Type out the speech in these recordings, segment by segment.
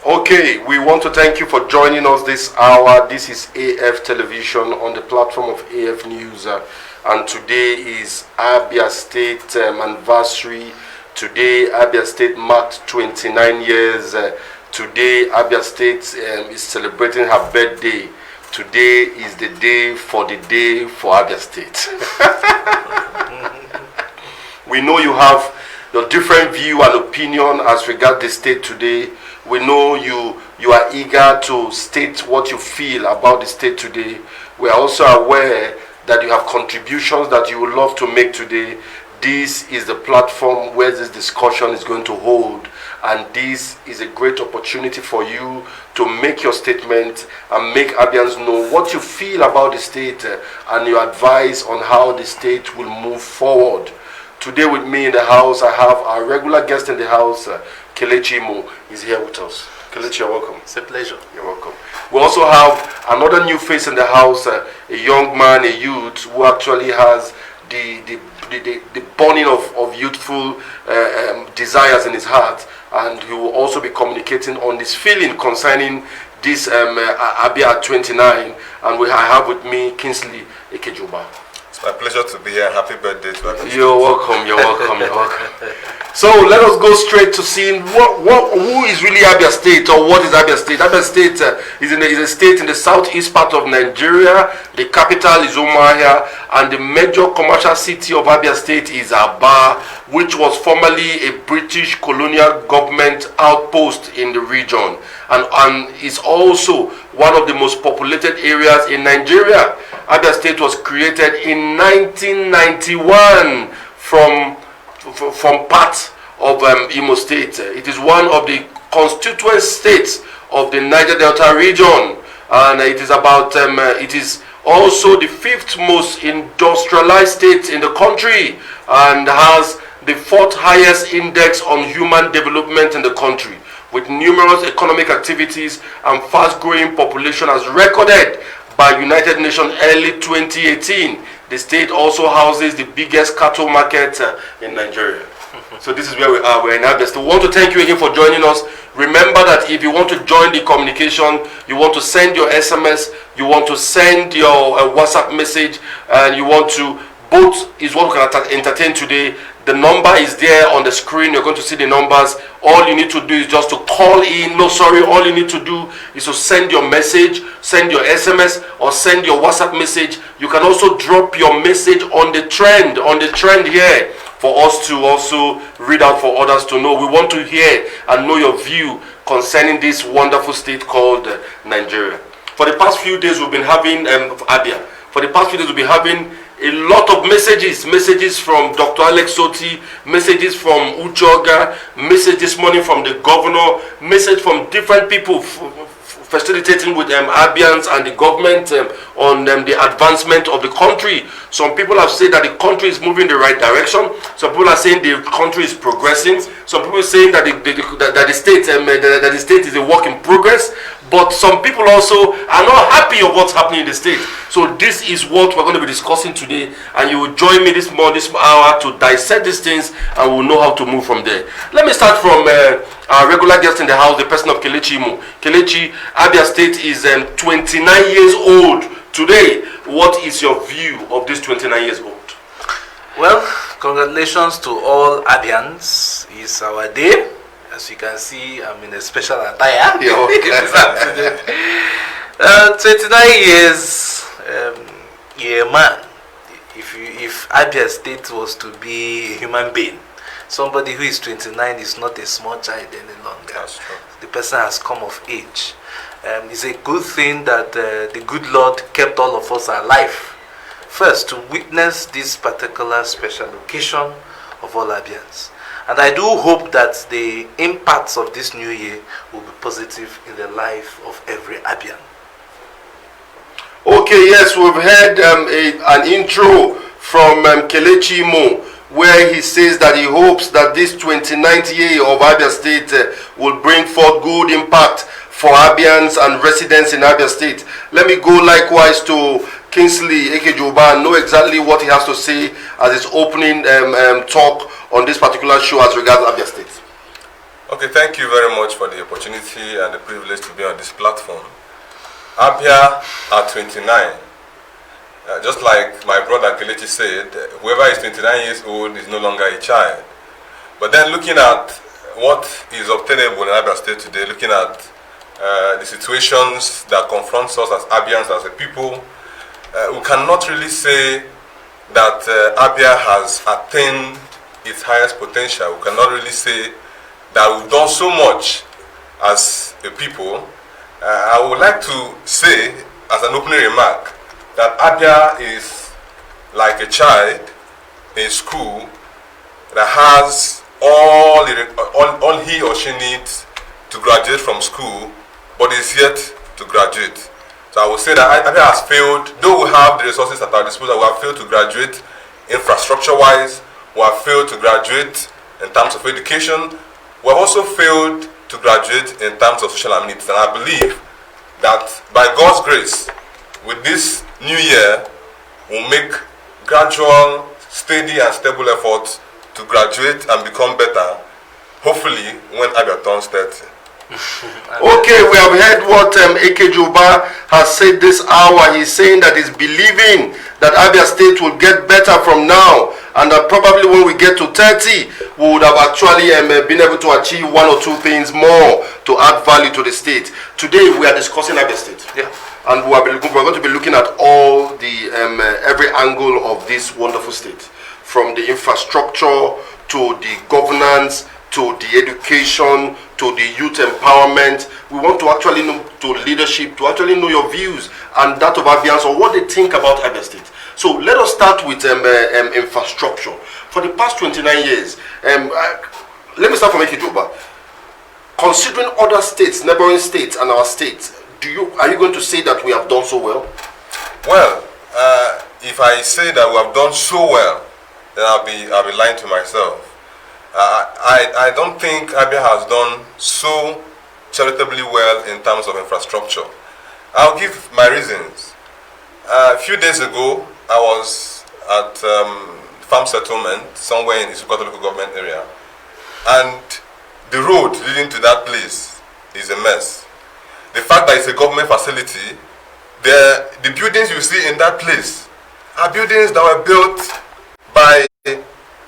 Okay, we want to thank you for joining us this hour. This is AF Television on the platform of AF News. And today is Abia State anniversary. Today, Abia State marked 29 years. Today, Abia State is celebrating her birthday. Today is the day for Abia State. We know you have your different view and opinion as regards the state today. We know you are eager to state what you feel about the state today. We are also aware that you have contributions that you would love to make today. This is the platform where this discussion is going to hold, and this is a great opportunity for you to make your statement and make Abians know what you feel about the state and your advice on how the state will move forward. Today with me in the house, I have our regular guest in the house, Kelechi Imo, is here with us. Kelechi, you're welcome. It's a pleasure. You're welcome. We also have another new face in the house, a young man, a youth, who actually has the burning of youthful desires in his heart, and he will also be communicating on this feeling concerning this Abia 29, and I have with me Kingsley Ekejuba. It's my pleasure to be here. Happy birthday to Abia State. You're welcome, you're welcome, you're welcome. So let us go straight to seeing who is really Abia State, or what is Abia State. Abia State is a state in the southeast part of Nigeria. The capital is Umuahia, and the major commercial city of Abia State is Aba, which was formerly a British colonial government outpost in the region, and is also one of the most populated areas in Nigeria. Abia State was created in 1991 from part of Imo State. It is one of the constituent states of the Niger Delta region, and it is about it is also the fifth most industrialized state in the country, and has the fourth highest index on human development in the country, with numerous economic activities and fast-growing population as recorded by United Nations early 2018. The state also houses the biggest cattle market in Nigeria. So this is where we are. We're in Abia State. We want to thank you again for joining us. Remember that if you want to join the communication, you want to send your SMS, you want to send your WhatsApp message, and you want to, both is what we can entertain today. The number is there on the screen. You're going to see the numbers. All you need to do is just to call in. All you need to do is to send your message, send your SMS, or send your WhatsApp message. You can also drop your message on the trend here, for us to also read out for others to know. We want to hear and know your view concerning this wonderful state called Nigeria. For the past few days, we've been having Abia. For the past few days, we've been having a lot of messages from Dr. Alex Soti, messages from Uchoga, message this morning from the governor, message from different people facilitating with Abians and the government on the advancement of the country. Some people have said that the country is moving in the right direction. Some people are saying the country is progressing. Some people are saying that the state is a work in progress. But some people also are not happy of what's happening in the state. So this is what we're going to be discussing today, and you will join me this hour to dissect these things, and we'll know how to move from there. Let me start from our regular guest in the house, the person of Kelechi Imo. Kelechi, Abia State is 29 years old today. What is your view of this 29 years old? Well, congratulations to all Abians. It's our day. As you can see, I'm in a special attire. Yeah, okay. 29 years, man. If Abia State was to be a human being, somebody who is 29 is not a small child any longer. That's true. The person has come of age. It's a good thing that the good Lord kept all of us alive. First, to witness this particular special occasion of all Abians. And I do hope that the impacts of this new year will be positive in the life of every Abian. Okay, yes, we've heard an intro from Kelechi Imo, where he says that he hopes that this 29th year of Abia State will bring forth good impact for Abians and residents in Abia State. Let me go likewise to Kingsley Ekejuba and know exactly what he has to say as his opening talk on this particular show as regards Abia State. Okay, thank you very much for the opportunity and the privilege to be on this platform. Abia at 29. Just like my brother Kelechi said, whoever is 29 years old is no longer a child. But then looking at what is obtainable in Abia State today, looking at the situations that confronts us as Abians, as a people, we cannot really say that Abia has attained its highest potential. We cannot really say that we've done so much as a people. I would like to say, as an opening remark, that Abia is like a child in school that has all he or she needs to graduate from school, but is yet to graduate. So I would say that Abia has failed, though we have the resources at our disposal, we have failed to graduate infrastructure-wise, we have failed to graduate in terms of education, we have also failed to graduate in terms of social needs. And I believe that by God's grace, with this new year, we'll make gradual, steady and stable efforts to graduate and become better, hopefully when Abia turns 30. Okay, we have heard what Eke Juba has said this hour. He's saying that he's believing that Abia State will get better from now, and that probably when we get to 30, we would have actually been able to achieve one or two things more to add value to the state. Today, we are discussing Abia State. Yeah. And we're going to be looking at all the every angle of this wonderful state, from the infrastructure to the governance to the education to the youth empowerment. We want to actually know, to leadership, to actually know your views and that of Abians or what they think about Abia State. So let us start with infrastructure. For the past 29 years, let me start from Ekijoba. Considering other states, neighboring states, and our states, are you going to say that we have done so well? Well, if I say that we have done so well, then I'll be lying to myself. I don't think Abia has done so charitably well in terms of infrastructure. I'll give my reasons. A few days ago, I was at farm settlement somewhere in the Sokoto local government area, and the road leading to that place is a mess. The fact that it's a government facility, the buildings you see in that place are buildings that were built by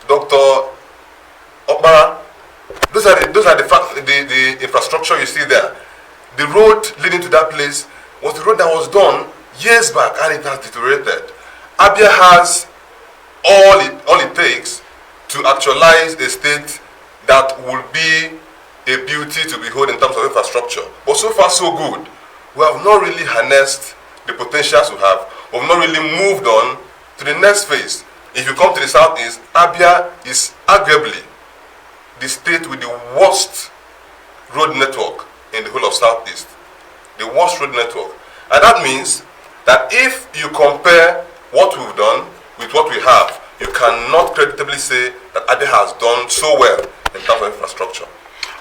Dr. Okbara. Those are the infrastructure you see there. The road leading to that place was the road that was done years back, and it has deteriorated. Abia has all it takes to actualize a state that will be a beauty to behold in terms of infrastructure. But so far so good. We have not really harnessed the potentials we have. We have not really moved on to the next phase. If you come to the southeast, Abia is arguably the state with the worst road network in the whole of southeast. The worst road network. And that means that if you compare what we've done with what we have, you cannot creditably say that Abia has done so well in terms of infrastructure.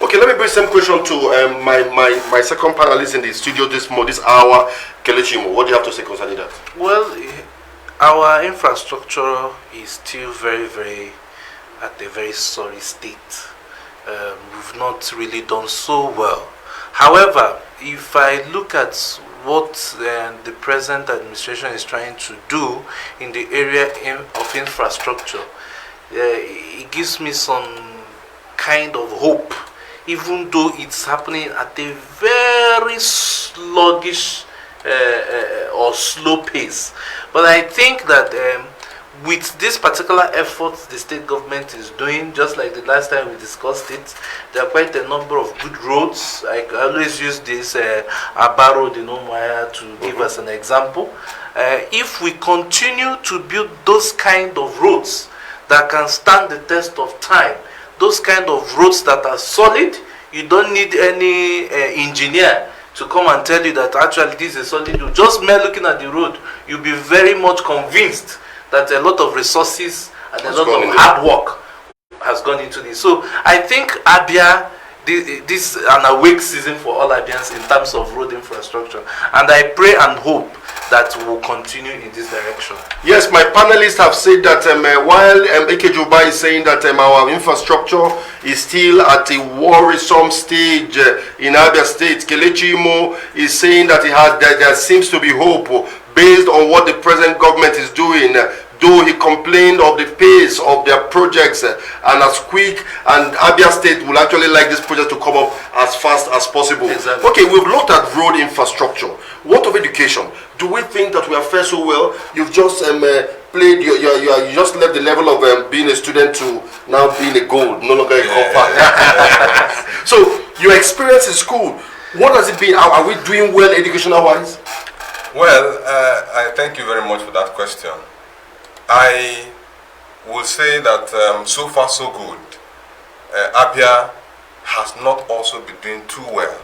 Okay, let me bring some question to my second panelist in the studio this hour, Kelechi. What do you have to say concerning that? Well, our infrastructure is still very at a very sorry state. We've not really done so well. However, if I look at what the present administration is trying to do in the area of infrastructure, it gives me some kind of hope, even though it's happening at a very sluggish or slow pace. But I think that with this particular effort the state government is doing, just like the last time we discussed it, there are quite a number of good roads. I always use this Abba Road in Umuahia to give us an example. If we continue to build those kind of roads that can stand the test of time, those kind of roads that are solid, you don't need any engineer to come and tell you that actually this is a solid road. Just mere looking at the road, you'll be very much convinced that a lot of resources and a lot of hard work has gone into this. So I think Abia, this is an awake season for all Abians in terms of road infrastructure. And I pray and hope that will continue in this direction. Yes, my panelists have said that while Ekejuba is saying that our infrastructure is still at a worrisome stage in Abia State, Kelechi Imo is saying that there seems to be hope based on what the present government is doing. Though he complained of the pace of their projects and as quick, and Abia State will actually like this project to come up as fast as possible. Exactly. Okay, we've looked at road infrastructure. What of education? Do we think that we have fared so well? You've just played, you just left the level of being a student to now being a gold, no longer a copper. So, your experience in school, what has it been? Are we doing well educational-wise? Well, I thank you very much for that question. I will say that so far so good. Abia has not also been doing too well.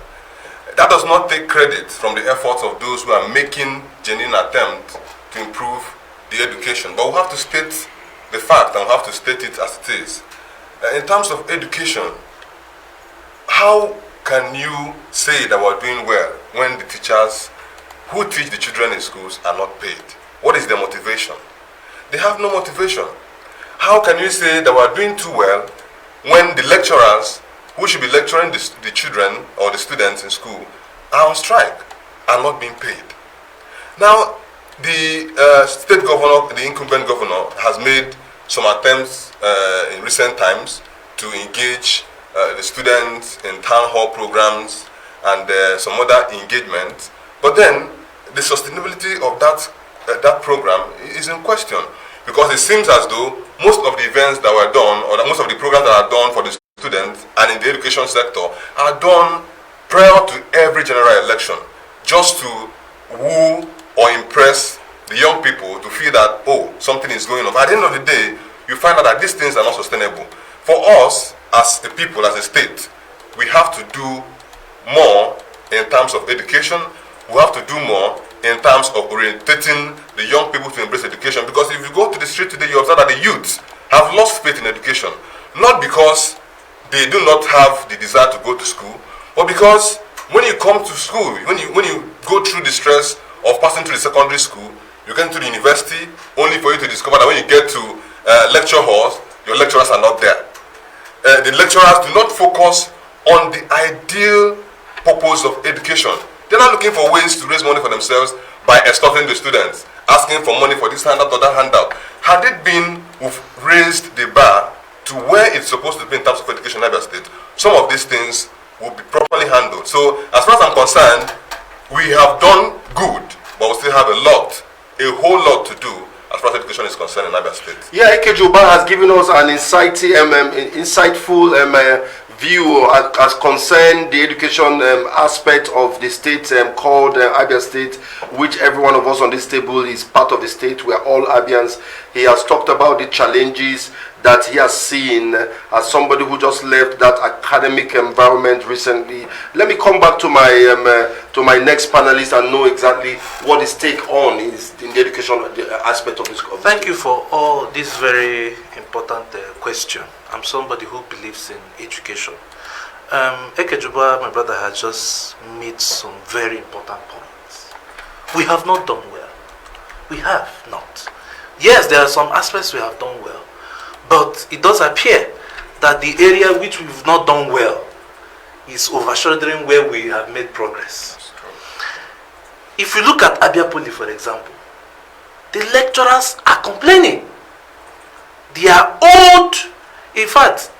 That does not take credit from the efforts of those who are making genuine attempt to improve the education. But we have to state the fact, and we have to state it as it is. In terms of education, how can you say that we're doing well when the teachers who teach the children in schools are not paid? What is their motivation? They have no motivation. How can you say that we're doing too well when the lecturers who should be lecturing the children or the students in school are on strike and not being paid? Now, the state governor, the incumbent governor, has made some attempts in recent times to engage the students in town hall programs and some other engagements. But then, the sustainability of that program is in question, because it seems as though most of the events that were done, or most of the programs that are done for the students and in the education sector, are done prior to every general election, just to woo or impress the young people to feel that, oh, something is going on. But at the end of the day, you find out that these things are not sustainable. For us, as a people, as a state, we have to do more in terms of education. We have to do more in terms of orientating the young people to embrace education. Because if you go to the street today, you observe that the youth have lost faith in education. Not because they do not have the desire to go to school, but because when you come to school, when you go through the stress of passing through the secondary school, you get to the university, only for you to discover that when you get to lecture halls, your lecturers are not there. The lecturers do not focus on the ideal purpose of education. They're not looking for ways to raise money for themselves by extorting the students, asking for money for this handout or that handout. Had it been we've raised the bar to where it's supposed to be in terms of education in Abia State, some of these things will be properly handled. So, as far as I'm concerned, we have done good, but we still have a whole lot to do as far as education is concerned in Abia State. Yeah, Ekejuba has given us an insightful view as concerned the education aspect of the state called Abia State, which every one of us on this table is part of the state. We are all Abians. He has talked about the challenges that he has seen as somebody who just left that academic environment recently. Let me come back to my next panelist and know exactly what his take on is in the education aspect of this. Thank you for all this very important question. I'm somebody who believes in education. Ekejuba, my brother, has just made some very important points. We have not done well. We have not. Yes, there are some aspects we have done well, but it does appear that the area which we've not done well is overshadowing where we have made progress. If you look at Abia Poly, for example, the lecturers are complaining. They are old. In fact,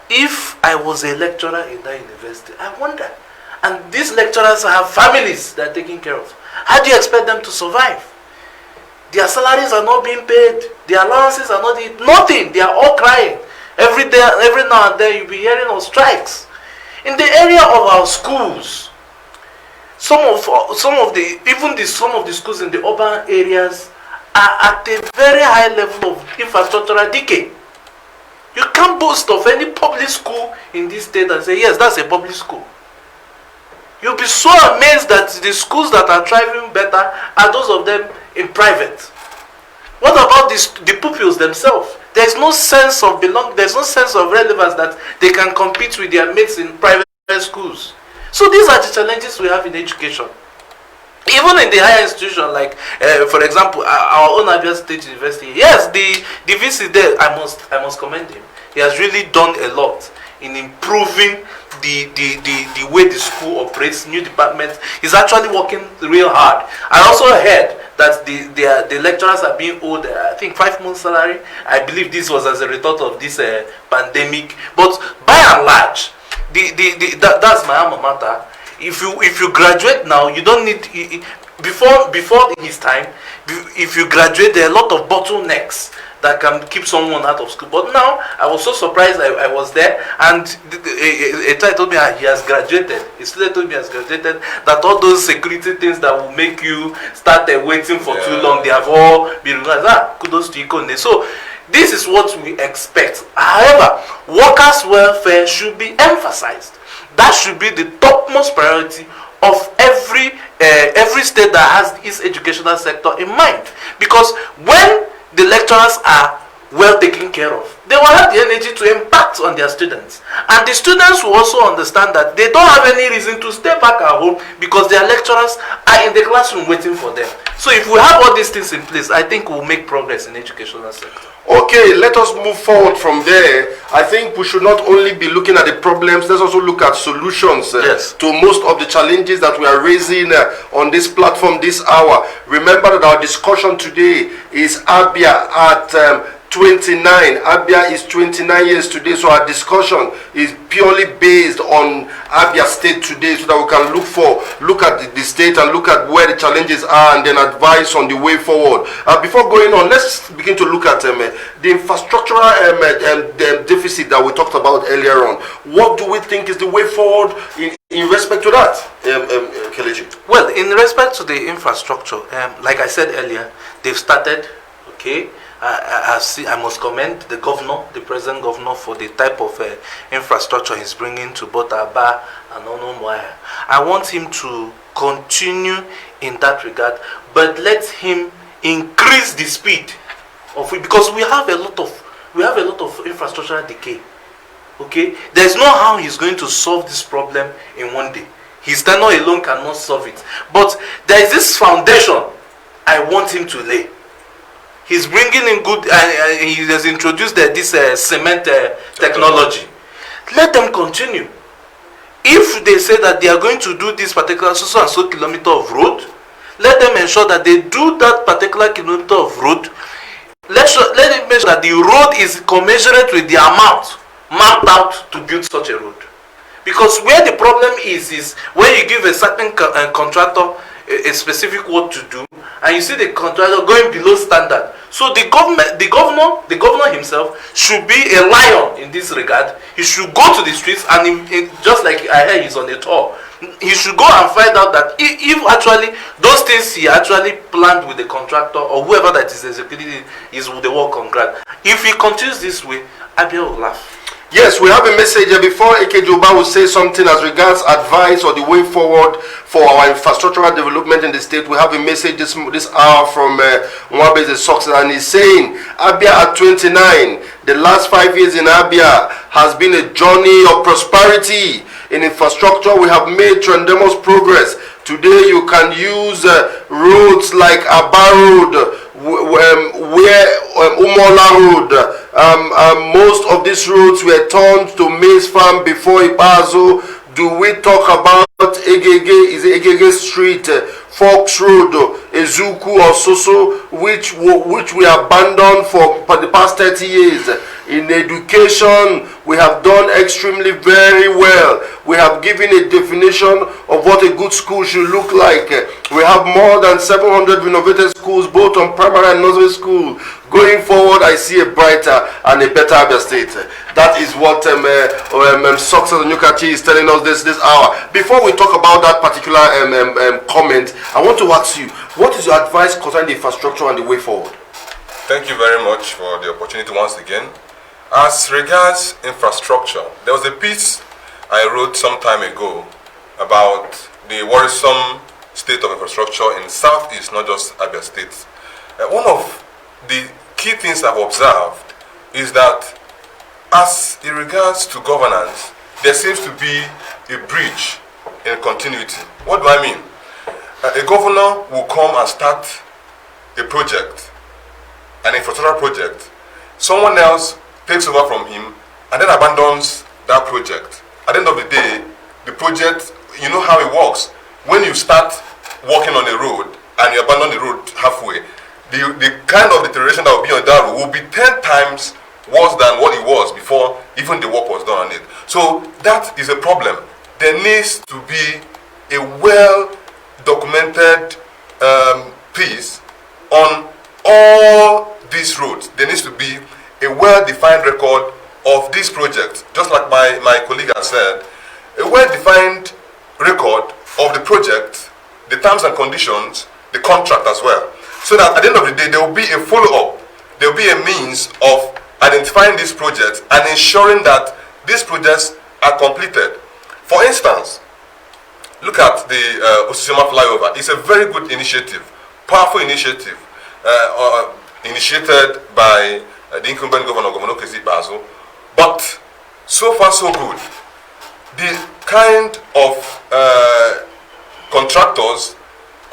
if I was a lecturer in that university, I wonder. And these lecturers have families they are taking care of. How do you expect them to survive? Their salaries are not being paid. Their allowances are not nothing. They are all crying. Every day, every now and then, you'll be hearing of strikes. In the area of our schools, some of the schools in the urban areas are at a very high level of infrastructural decay. You can't boast of any public school in this state and say, yes, that's a public school. You'll be so amazed that the schools that are thriving better are those of them in private. What about the pupils themselves? There's no sense of there's no sense of relevance that they can compete with their mates in private schools. So these are the challenges we have in education. Even in the higher institution, like for example, our own Abia State University, yes, the VC there, I must commend him. He has really done a lot in improving the way the school operates, new departments. He's actually working real hard. I also heard that the lecturers are being owed, I think, 5 months salary. I believe this was as a result of this pandemic. But by and large, that's my alma mater. If you graduate now, you don't need before his time. If you graduate, there are a lot of bottlenecks that can keep someone out of school. But now I was so surprised. I was there, and a child told me he has graduated. A student told me he has graduated. That all those security things that will make you start waiting for too long, they have all been realized. Kudos to Ikone. So this is what we expect. However, workers' welfare should be emphasized. That should be the topmost priority of every state that has its educational sector in mind. Because when the lecturers are well taken care of, they will have the energy to impact on their students. And the students will also understand that they don't have any reason to stay back at home because their lecturers are in the classroom waiting for them. So if we have all these things in place, I think we'll make progress in the educational sector. Okay, let us move forward from there. I think we should not only be looking at the problems, let's also look at solutions to most of the challenges that we are raising on this platform this hour. Remember that our discussion today is Abia at 29. Abia is 29 years today, so our discussion is purely based on Abia State today, so that we can look at the state and look at where the challenges are and then advise on the way forward. Before going on, let's begin to look at the infrastructural deficit that we talked about earlier on. What do we think is the way forward in respect to that, Kelechi? Well, in respect to the infrastructure, like I said earlier, they've started, okay. I must commend the governor, the present governor, for the type of infrastructure he's bringing to both Aba and Onomoya. I want him to continue in that regard, but let him increase the speed of it, because we have a lot of infrastructural decay. Okay, there's no how he's going to solve this problem in one day. His tenure alone cannot solve it. But there is this foundation I want him to lay. He's bringing in good, he has introduced this cement technology. Let them continue. If they say that they are going to do this particular so and so kilometer of road, let them ensure that they do that particular kilometer of road. Let them make sure that the road is commensurate with the amount mapped out to build such a road. Because where the problem is when you give a certain contractor a specific work to do, and you see the contractor going below standard. So the governor himself should be a lion in this regard. He should go to the streets, and just like I heard he's on a tour, he should go and find out that if actually those things he actually planned with the contractor or whoever that is executing is the work on ground. If he continues this way, Abia will laugh. Yes, we have a message here before Ekejoba will say something as regards advice or the way forward for our infrastructural development in the state. We have a message this hour from Mwabeze Success, and he's saying Abia at 29, the last 5 years in Abia has been a journey of prosperity. In infrastructure, we have made tremendous progress. Today you can use roads like Aba Road, Umola Road. Most of these roads were turned to maize farm before Ipazo. Do we talk about Egege? Is it Egege Street, Fox Road, Ezuku or Soso, which we abandoned for the past 30 years? In education, we have done extremely very well. We have given a definition of what a good school should look like. We have more than 700 renovated schools, both on primary and nursery school. Going forward, I see a brighter and a better Abia State. That is what Success Nyukachi is telling us this hour. Before we talk about that particular comment, I want to ask you, what is your advice concerning the infrastructure and the way forward? Thank you very much for the opportunity once again. As regards infrastructure, there was a piece I wrote some time ago about the worrisome state of infrastructure in Southeast, not just Abia State. One of the key things I've observed is that as in regards to governance, there seems to be a breach in continuity. What do I mean? a governor will come and start a project, an infrastructure project. Someone else takes over from him and then abandons that project. At the end of the day, the project, you know how it works. When you start working on a road and you abandon the road halfway, the kind of deterioration that will be on that road will be 10 times worse than what it was before even the work was done on it. So that is a problem. There needs to be a well-documented piece on all these roads. There needs to be a well-defined record of this project, just like my colleague has said, a well-defined record of the project, the terms and conditions, the contract as well. So that at the end of the day, there will be a follow-up. There will be a means of identifying these projects and ensuring that these projects are completed. For instance, look at the Osisioma flyover. It's a very good initiative, powerful initiative, initiated by the incumbent governor, Governor Kezi Bazo. But so far so good. The kind of contractors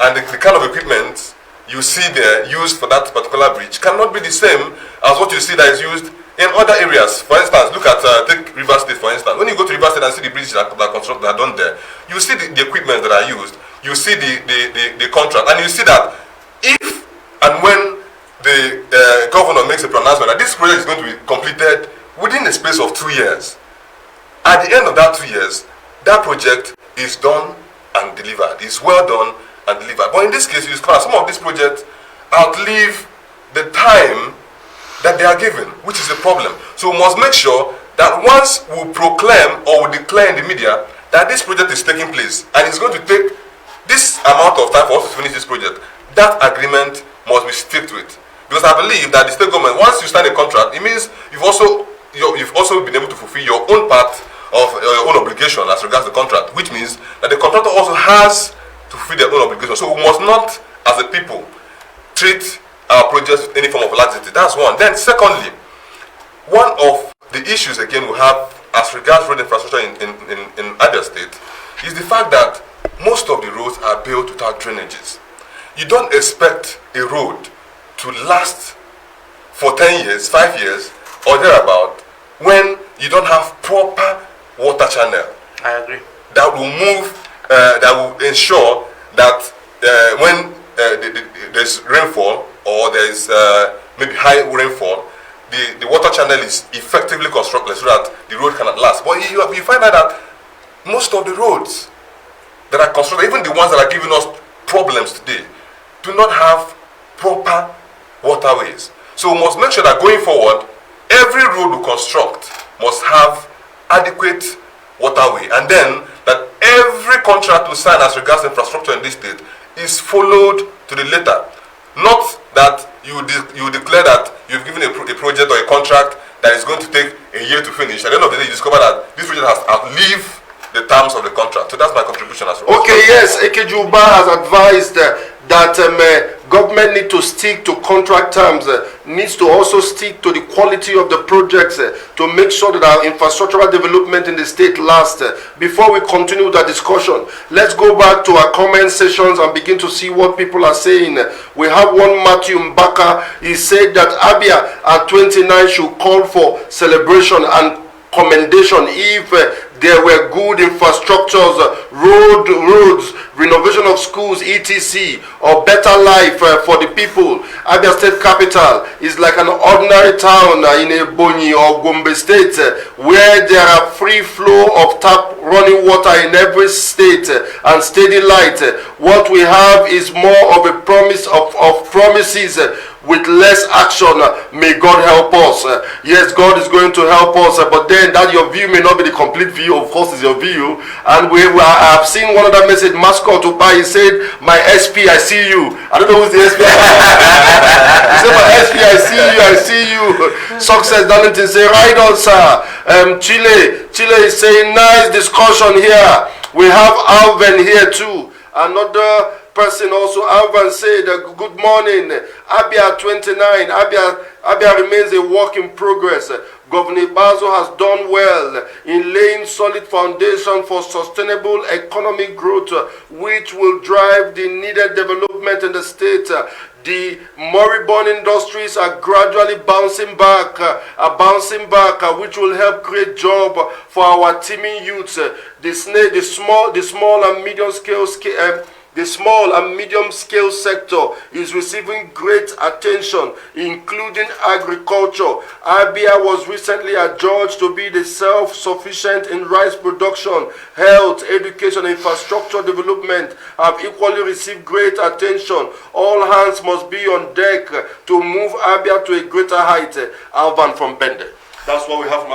and the kind of equipment you see there used for that particular bridge cannot be the same as what you see that is used in other areas. For instance, look at take River State for instance. When you go to River State and see the bridges that are done there, you see the equipment that are used, you see the contract, and you see that if and when the governor makes a pronouncement that this project is going to be completed within the space of 2 years, at the end of that 2 years, that project is done and delivered. It's well done and delivered. But in this case, you discover some of these projects outlive the time that they are given, which is a problem. So we must make sure that once we proclaim or we declare in the media that this project is taking place and it's going to take this amount of time for us to finish this project, that agreement must be stick to it. Because I believe that the state government, once you sign a contract, it means you've also been able to fulfill your own part of your own obligation as regards the contract, which means that the contractor also has to fulfill their own obligation. So we must not, as a people, treat our projects with any form of laxity. That's one. Then secondly, one of the issues again we have as regards road infrastructure in Abia State is the fact that most of the roads are built without drainages. You don't expect a road to last for 10 years, 5 years, or thereabout when you don't have proper water channel. I agree. That will move, that will ensure that when there's rainfall or there's maybe high rainfall, the water channel is effectively constructed so that the road cannot last. But you find out that most of the roads that are constructed, even the ones that are giving us problems today, do not have proper waterways. So we must make sure that going forward, every road we construct must have adequate waterway, and then that every contract we sign as regards infrastructure in this state is followed to the letter. Not that you declare that you've given a project or a contract that is going to take a year to finish. At the end of the day, you discover that this project has outlived the terms of the contract. So that's my contribution as well. Okay, yes, Ekejuba has advised that government need to stick to contract terms, needs to also stick to the quality of the projects to make sure that our infrastructural development in the state lasts. Before we continue that discussion, let's go back to our comment sessions and begin to see what people are saying. We have one Matthew Mbaka. He said that Abia at 29 should call for celebration and commendation if there were good infrastructures, roads, renovation of schools, etc., or better life for the people. Abia State capital is like an ordinary town in Ebonyi or Gombe State where there are free flow of tap running water in every state and steady light. What we have is more of a promise of promises with less action. May God help us. Yes, God is going to help us, but then that your view may not be the complete view. Of course, is your view. And I have seen one other message. Mascot to buy. He said, "My SP, I see you." I don't know who's the SP. He said, "My SP, I see you. I see you." Success Darlington say, "Right on, sir." Chile is saying, "Nice discussion here." We have Alvin here too. Another person also, Alvan said, "Good morning. Abia 29. Abia remains a work in progress. Governor Bazo has done well in laying solid foundation for sustainable economic growth, which will drive the needed development in the state. The moribund industries are gradually bouncing back, which will help create job for our teeming youths. The small and medium scale sector is receiving great attention, including agriculture. Abia was recently adjudged to be the self-sufficient in rice production. Health, education, infrastructure development have equally received great attention. All hands must be on deck to move Abia to a greater height. Alvan from Bende. That's what we have from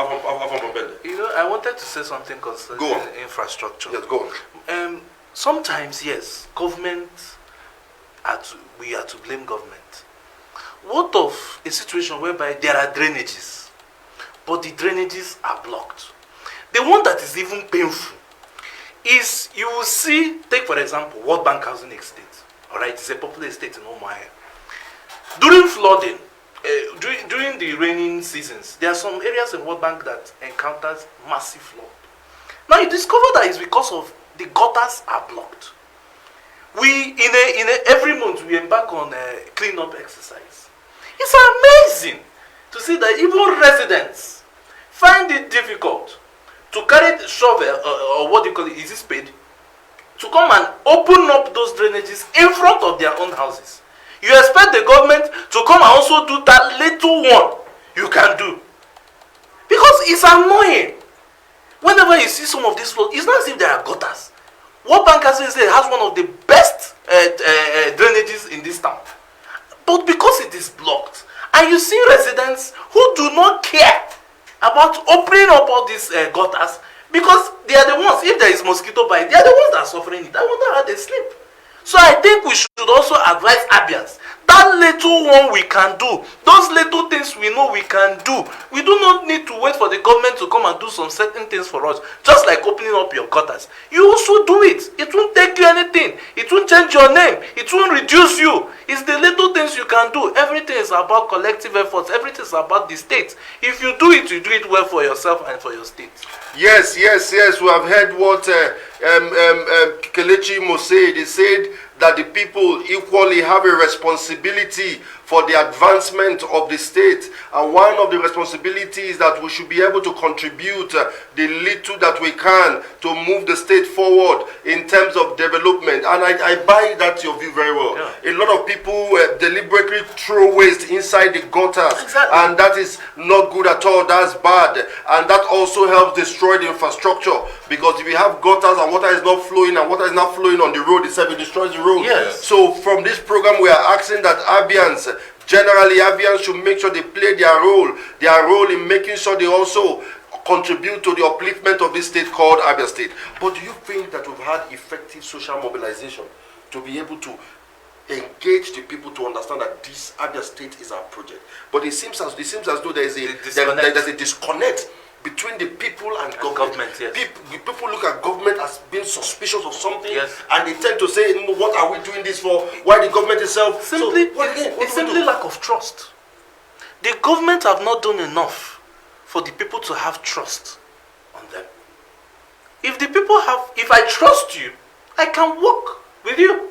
Bende. You know, I wanted to say something concerning infrastructure. Yes, go on. Sometimes, yes, we are to blame government. What of a situation whereby there are drainages, but the drainages are blocked? The one that is even painful is, you will see, take for example, World Bank Housing Estate. All right, it's a popular estate in Umuahia. During flooding, during the raining seasons, there are some areas in World Bank that encounters massive flood. Now you discover that it's because of the gutters are blocked. Every month we embark on a cleanup exercise. It's amazing to see that even residents find it difficult to carry the shovel or what do you call it, is it spade, to come and open up those drainages in front of their own houses. You expect the government to come and also do that little one you can do, because it's annoying. Whenever you see some of these flood, it's not as if there are gutters. World Bank has one of the best drainages in this town. But because it is blocked, and you see residents who do not care about opening up all these gutters, because they are the ones, if there is mosquito bite, they are the ones that are suffering it. I wonder how they sleep. So I think we should also advise Abians, that little one we can do, those little things we know we can do. We do not need to wait for the government to come and do some certain things for us, just like opening up your gutters. You also do it. It won't take you anything. It won't change your name. It won't reduce you. It's the little things you can do. Everything is about collective efforts. Everything is about the state. If you do it well for yourself and for your state. Yes. We have heard what Kelechi Mo said. He said that the people equally have a responsibility for the advancement of the state, and one of the responsibilities that we should be able to contribute the little that we can to move the state forward in terms of development. And I buy that your view very well. Yeah. A lot of people deliberately throw waste inside the gutters, exactly. And that is not good at all. That's bad, and that also helps destroy the infrastructure, because if you have gutters and water is not flowing, and water is not flowing on the road itself, it destroys the road. Yes. So from this program we are asking that Abians should make sure they play their role in making sure they also contribute to the upliftment of this state called Abia State. But do you think that we've had effective social mobilization to be able to engage the people to understand that this Abia State is our project? But it seems as though there's a disconnect between the people and government. Yes. People look at government as being suspicious of something, yes. And they tend to say, what are we doing this for? Why the government itself? It's simply lack of trust. The government have not done enough for the people to have trust on them. If I trust you, I can work with you.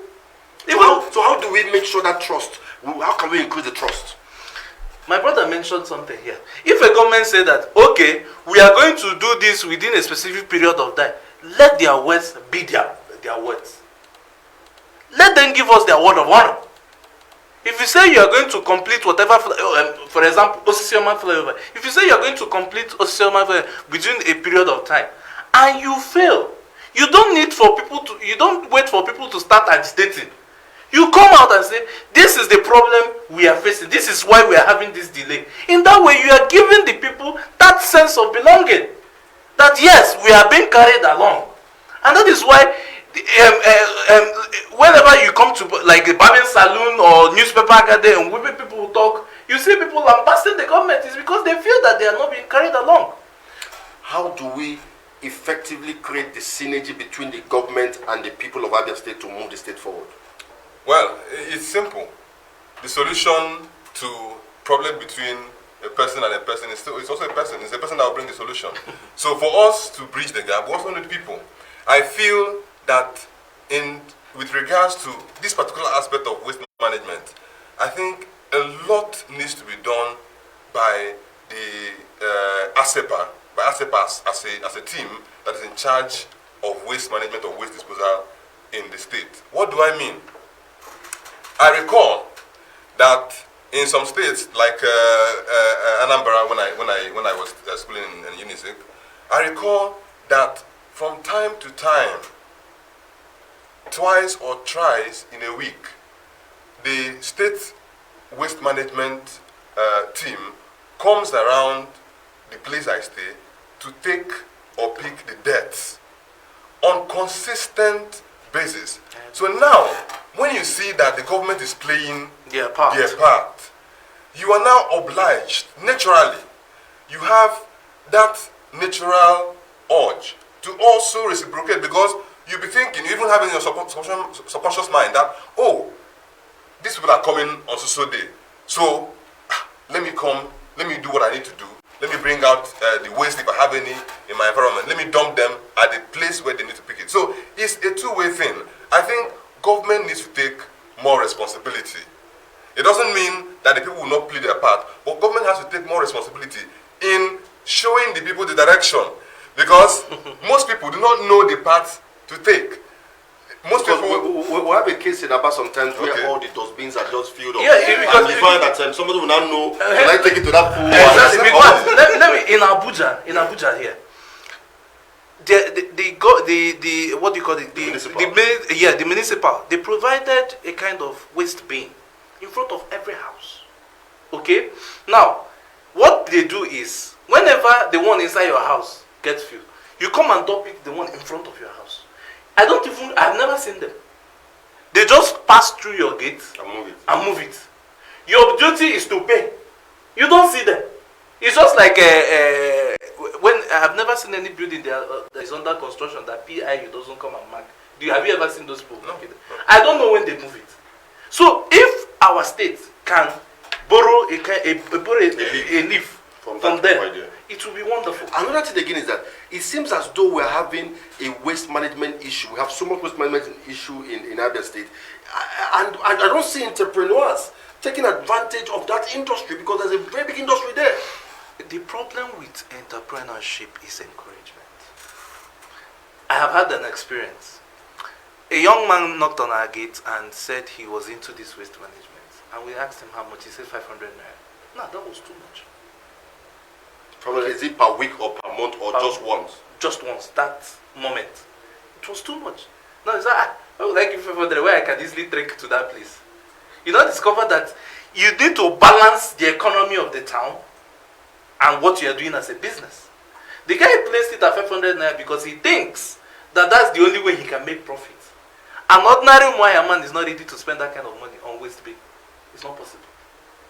So how do we make sure that trust? How can we increase the trust? My brother mentioned something here. If a government say that, okay, we are going to do this within a specific period of time, let their words be their words. Let them give us their word of honor. If you say you are going to complete whatever, for example, Osisioma flyover, if you say you are going to complete Osisioma flyover within a period of time, and you fail, you don't wait for people to start agitating. You come out and say, this is the problem we are facing. This is why we are having this delay. In that way, you are giving the people that sense of belonging. That yes, we are being carried along. And that is why whenever you come to like a barbing saloon or newspaper garden and women people talk, you see people lambasting the government. It's because they feel that they are not being carried along. How do we effectively create the synergy between the government and the people of Abia State to move the state forward? Well, it's simple. The solution to problem between a person and a person is still, it's also a person. It's a person that will bring the solution. So for us to bridge the gap, we also need people. I feel that with regards to this particular aspect of waste management, I think a lot needs to be done by the ASEPA, by ASEPA as a team that is in charge of waste management or waste disposal in the state. What do I mean? I recall that in some states like Anambra, when I was schooling in UNISEC, I recall that from time to time, twice or thrice in a week, the state waste management team comes around the place I stay to take or pick the deaths on consistent basis. So now, when you see that the government is playing their part, you are now obliged, naturally, you have that natural urge to also reciprocate, because you'll be thinking, you even have in your subconscious mind that, oh, these people are coming on so day, so let me come, let me do what I need to do, let me bring out the waste if I have any in my environment, let me dump them at the place where they need to pick it. So it's a two-way thing. I think government needs to take more responsibility. It doesn't mean that the people will not play their part, but government has to take more responsibility in showing the people the direction, because most people do not know the path to take. Most because people we have a case in Abba sometimes where all the dustbins are just filled up. Yeah, because and you find that somebody will not know, will I take it to that pool? Exactly, because let me in Abuja here. The what do you call it? The municipal. They provided a kind of waste bin in front of every house. Okay? Now, what they do is, whenever the one inside your house gets filled, you come and dump it, the one in front of your house. I've never seen them. They just pass through your gate and move it. Your duty is to pay. You don't see them. It's just like when I've never seen any building that is under construction that PIU doesn't come and mark. Have you ever seen those people? No. I don't know when they move it. So if our state can borrow a leaf from them, it will be wonderful. Another thing again is that it seems as though we're having a waste management issue. We have so much waste management issue in Abia State. And I don't see entrepreneurs taking advantage of that industry, because there's a very big industry there. The problem with entrepreneurship is encouragement. I have had an experience. A young man knocked on our gate and said he was into this waste management. And we asked him how much. He said 500 naira. No, that was too much. Probably is it per week or per month or just once? Just once, that moment. It was too much. No, it's like, I would like you 500 where I can easily trek to that place. You now discover that you need to balance the economy of the town and what you are doing as a business. The guy placed it at 500 naira because he thinks that that's the only way he can make profit. An ordinary man is not ready to spend that kind of money on waste bin. It's not possible.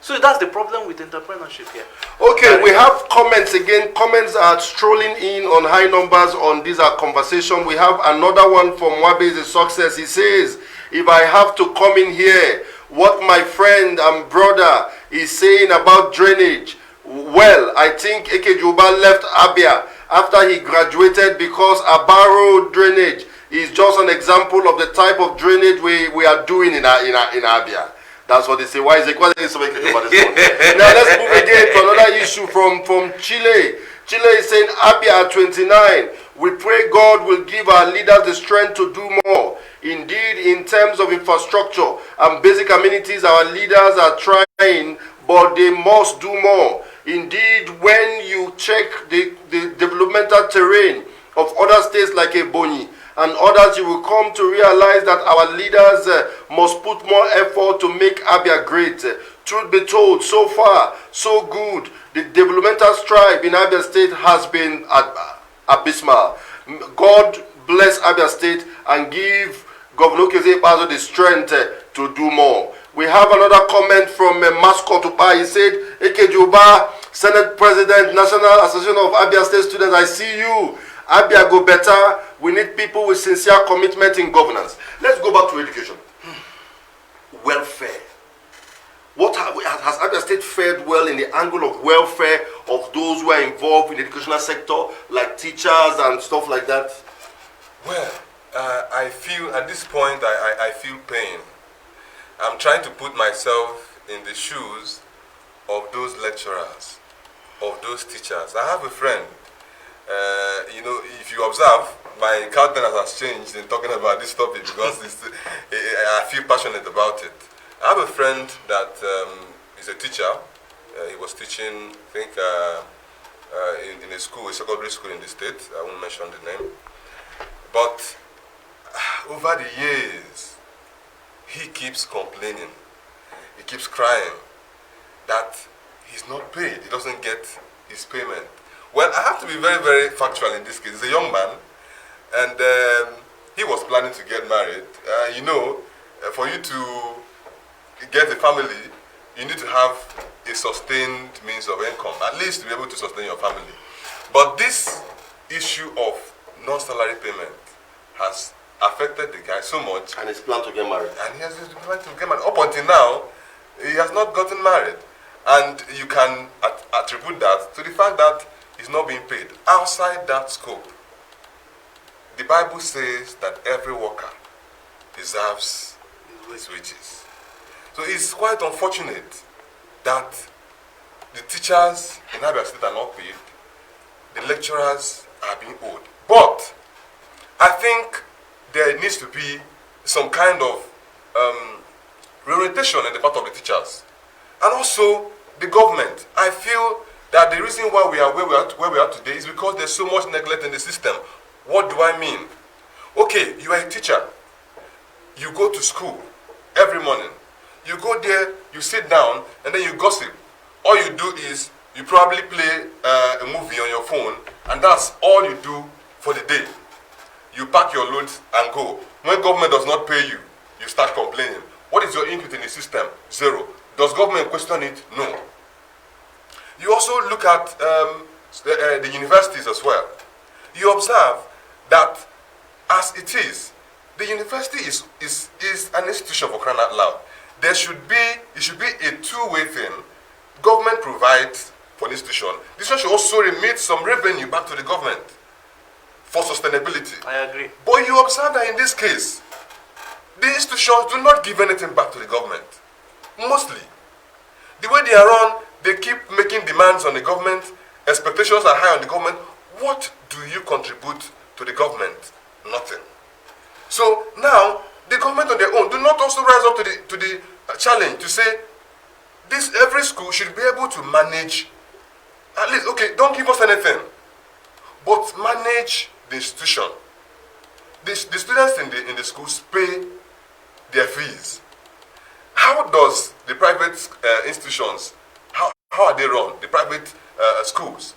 So that's the problem with entrepreneurship here. Okay, we have comments again. Comments are strolling in on high numbers on this conversation. We have another one from Wabe is a Success. He says, if I have to come in here, what my friend and brother is saying about drainage, well, I think Ekejuba left Abia after he graduated because a barrow drainage is just an example of the type of drainage we are doing in Abia. That's what they say. Why is it? Why is it about this one? Now let's move again to another issue from Chile. Chile is saying, Abia 29. We pray God will give our leaders the strength to do more. Indeed, in terms of infrastructure and basic amenities, our leaders are trying, but they must do more. Indeed, when you check the developmental terrain of other states like Ebonyi and others, you will come to realize that our leaders must put more effort to make Abia great. Truth be told, so far, so good. The developmental strive in Abia State has been abysmal. God bless Abia State and give Governor Keze Pazo the strength to do more. We have another comment from Mascot Upa. He said, Ekejuba, Senate President, National Association of Abia State Students, I see you. Abia go better. We need people with sincere commitment in governance. Let's go back to education. Welfare. What has has Abia State fared well in the angle of welfare of those who are involved in the educational sector, like teachers and stuff like that? Well, I feel at this point I feel pain. I'm trying to put myself in the shoes of those lecturers, of those teachers. I have a friend. If you observe, my countenance has changed in talking about this topic because I feel passionate about it. I have a friend that is a teacher. He was teaching, I think, in a school, a secondary school in the state. I won't mention the name. But over the years, he keeps complaining. He keeps crying that he's not paid. He doesn't get his payment. Well, I have to be very, very factual in this case. He's a young man, and he was planning to get married. For you to get a family, you need to have a sustained means of income, at least to be able to sustain your family. But this issue of non-salary payment has affected the guy so much. And he's planned to get married. And he has planned to get married. Up until now, he has not gotten married. And you can attribute that to the fact that he's not being paid. Outside that scope, the Bible says that every worker deserves his wages. So it's quite unfortunate that the teachers in Abia State are not paid, the lecturers are being owed. But I think there needs to be some kind of reorientation on the part of the teachers. And also the government. I feel that the reason why we are where we are today is because there's so much neglect in the system. What do I mean? Okay, you are a teacher. You go to school every morning. You go there, you sit down, and then you gossip. All you do is you probably play a movie on your phone, and that's all you do for the day. You pack your loads and go. When government does not pay you, you start complaining. What is your input in the system? Zero. Does government question it? No. You also look at the universities as well. You observe that as it is, the university is an institution for crying out loud. It should be a two-way thing. Government provides for the institution. The institution should also remit some revenue back to the government for sustainability. I agree. But you observe that in this case, the institutions do not give anything back to the government. Mostly. The way they are run, they keep making demands on the government. Expectations are high on the government. What do you contribute to the government? Nothing. So now, the government on their own do not also rise up to the challenge to say, every school should be able to manage, at least, okay, don't give us anything, but manage the institution. The students in the schools pay their fees. How does the private institutions, how are they run, the private schools?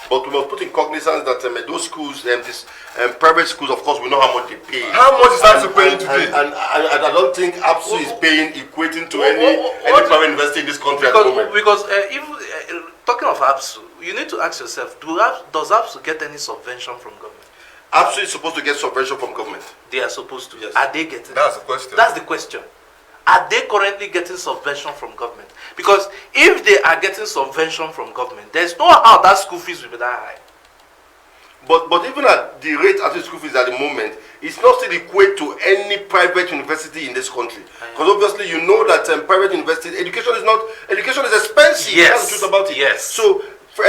But we must put in cognizance that those schools, private schools, of course, we know how much they pay. How much is ABSU paying today? And I don't think ABSU is paying equating to any private university in this country at the moment. Because talking of ABSU, you need to ask yourself, does ABSU get any subvention from government? ABSU is supposed to get subvention from government. They are supposed to. Yes. Are they getting? That's the question. That's the question. Are they currently getting subvention from government? Because if they are getting subvention from government, there's no how that school fees will be that high. But even at the rate at the school fees at the moment, it's not still equate to any private university in this country. Because obviously you know that private university education is expensive. Yes. That's the truth about it. Yes. So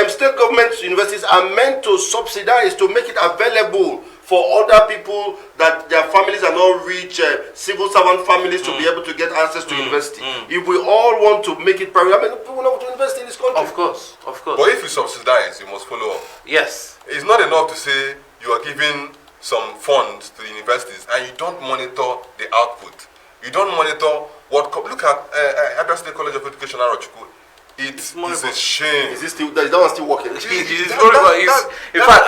state government universities are meant to subsidize, to make it available for other people that their families are not rich, civil servant families to be able to get access to university. If we all want to make it private, I mean, people want to invest in this country. Of course, of course. But if you subsidize, you must follow up. Yes. It's not enough to say you are giving some funds to the universities and you don't monitor the output. You don't monitor what. Look at Abia State College of Education, Arochukwu. It is a shame. Is that one still working? In fact,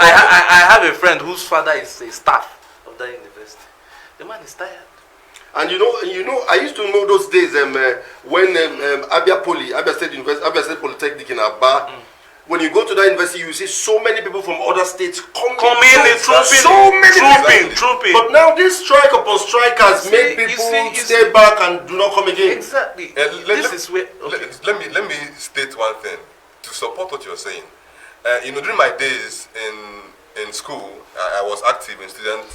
I have a friend whose father is a staff of that university. The man is tired. And you know, I used to know those days when Abia State Polytechnic in Aba, when you go to that university, you see so many people from other states coming in, trooping. But now this strike upon strike has made people stay back and do not come again. Exactly. Let me state one thing to support what you're saying. During my days in school, I was active in student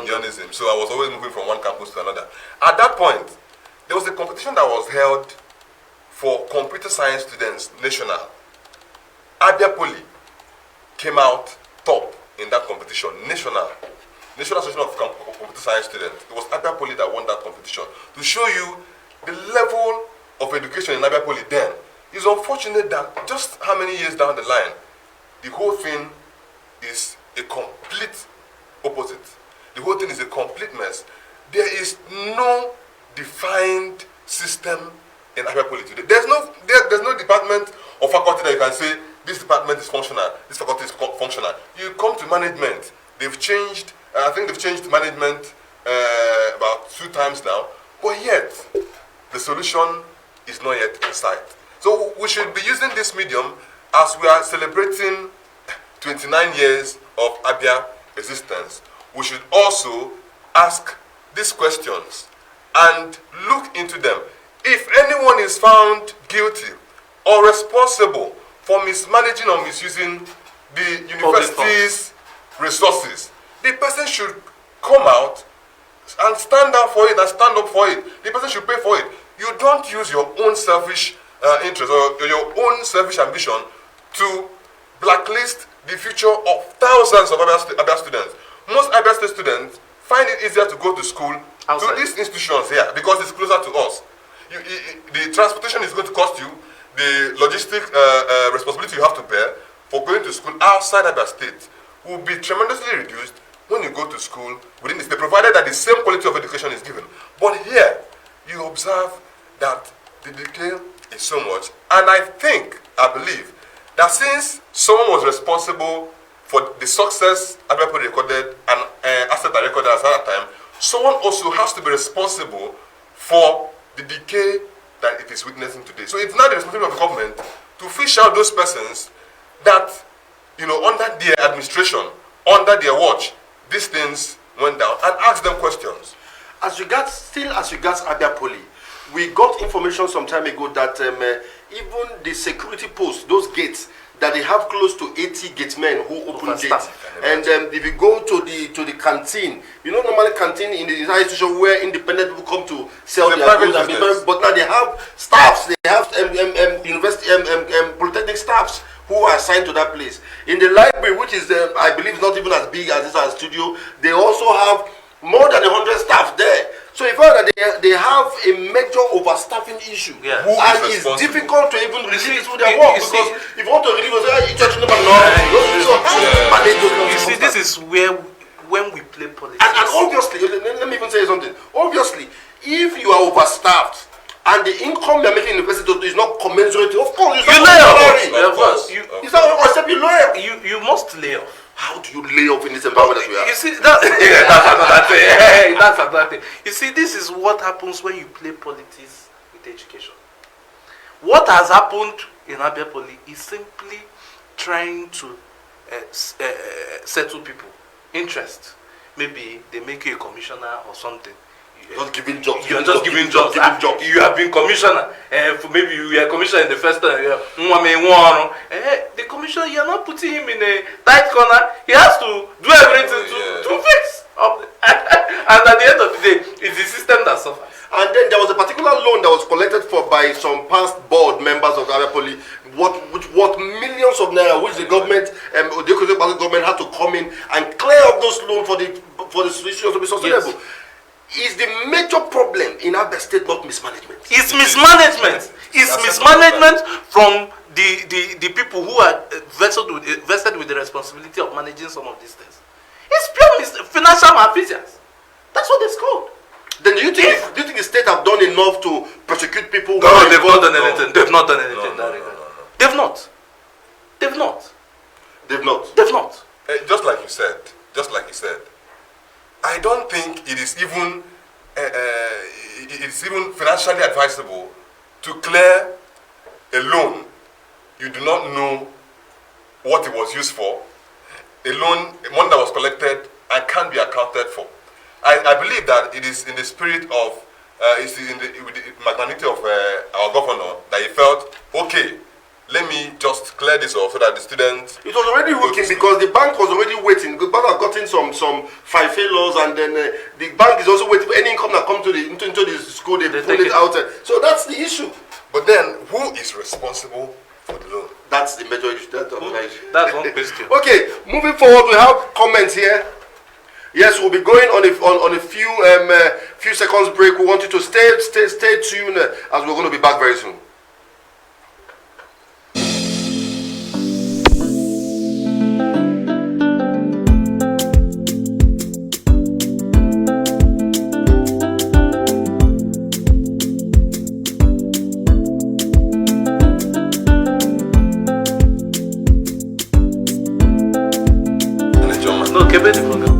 unionism, so I was always moving from one campus to another. At that point, there was a competition that was held for computer science students, national. Abia Poly came out top in that competition, national Association of Computer Science Students. It was Abia Poly that won that competition. To show you the level of education in Abia Poly then, it's unfortunate that just how many years down the line, the whole thing is a complete opposite. The whole thing is a complete mess. There is no defined system in Abia Poly today. There's no department or faculty that you can say this department is functional, this faculty is functional. You come to management, they've changed. I think they've changed management about 2 times now, but yet the solution is not yet in sight. So we should be using this medium as we are celebrating 29 years of Abia existence. We should also ask these questions and look into them. If anyone is found guilty or responsible for mismanaging or misusing the university's resources, the person should come out and stand up for it and stand up for it. The person should pay for it. You don't use your own selfish interest or your own selfish ambition to blacklist the future of thousands of Abia students. Most Abia State students find it easier to go to school to these institutions here because it's closer to us. The transportation is going to cost you. The logistic responsibility you have to bear for going to school outside Abia State will be tremendously reduced when you go to school within the state, provided that the same quality of education is given. But here, you observe that the decay is so much. And I believe, that since someone was responsible for the success Abia Poly recorded and asset I recorded at that time, someone also has to be responsible for the decay that it is witnessing today. So it's now the responsibility of the government to fish out those persons that, under their administration, under their watch, these things went down, and ask them questions. As regards Abia Poly, we got information some time ago that even the security posts, those gates, that they have close to 80 gatemen who open gates. And if you go to the canteen, normally canteen in the high institution where independent people come to sell their goods, but now they have staffs, they have university polytechnic staffs who are assigned to that place. In the library, which is I believe not even as big as this our studio, they also have more than 100 staff there. So you find that they have a major overstaffing issue, and it's difficult to even relieve it through their work, because if you want to relieve it, you see, this is where when we play politics, and obviously, let me even say something. Obviously, if you are overstaffed and the income you're making in the university is not commensurate, of course you lay off. You must lay off. How do you lay off in this environment that we are? You see, that's another thing. Hey, that's another thing. You see, this is what happens when you play politics with education. What has happened in Abia Poly is simply trying to settle people interest. Maybe they make you a commissioner or something. Just giving jobs. You're just giving jobs. You have been commissioner. Maybe you were commissioner in the first time. The commissioner, you're not putting him in a tight corner. He has to do everything to fix up. And at the end of the day, it's the system that suffers. And then there was a particular loan that was collected for by some past board members of Abia Poly, what millions of naira, which the government, the government had to come in and clear up those loans for the solution to be sustainable. Yes. Is the major problem in Abia State not mismanagement? It's mismanagement. It's mismanagement from the people who are vested with the responsibility of managing some of these things. It's pure financial malfeasance. That's what it's called. Then do you think the state have done enough to prosecute people? No, they've not done anything. They've not done anything. They've not. Just like you said, I don't think it is even financially advisable to clear a loan you do not know what it was used for, a loan, money that was collected and can't be accounted for. I believe that it is in the spirit of, it's in with the magnanimity of our governor that he felt, okay, let me just clear this off so that the students... It was already working because the bank was already waiting. The bank had gotten some five failures, and then the bank is also waiting for any income that comes into the school, they pull it out. So that's the issue. But then, who is responsible for the loan? That's the major issue. That's one question. Okay, moving forward, we have comments here. Yes, we'll be going on a few seconds break. We want you to stay tuned as we're going to be back very soon. No, que bem de programa.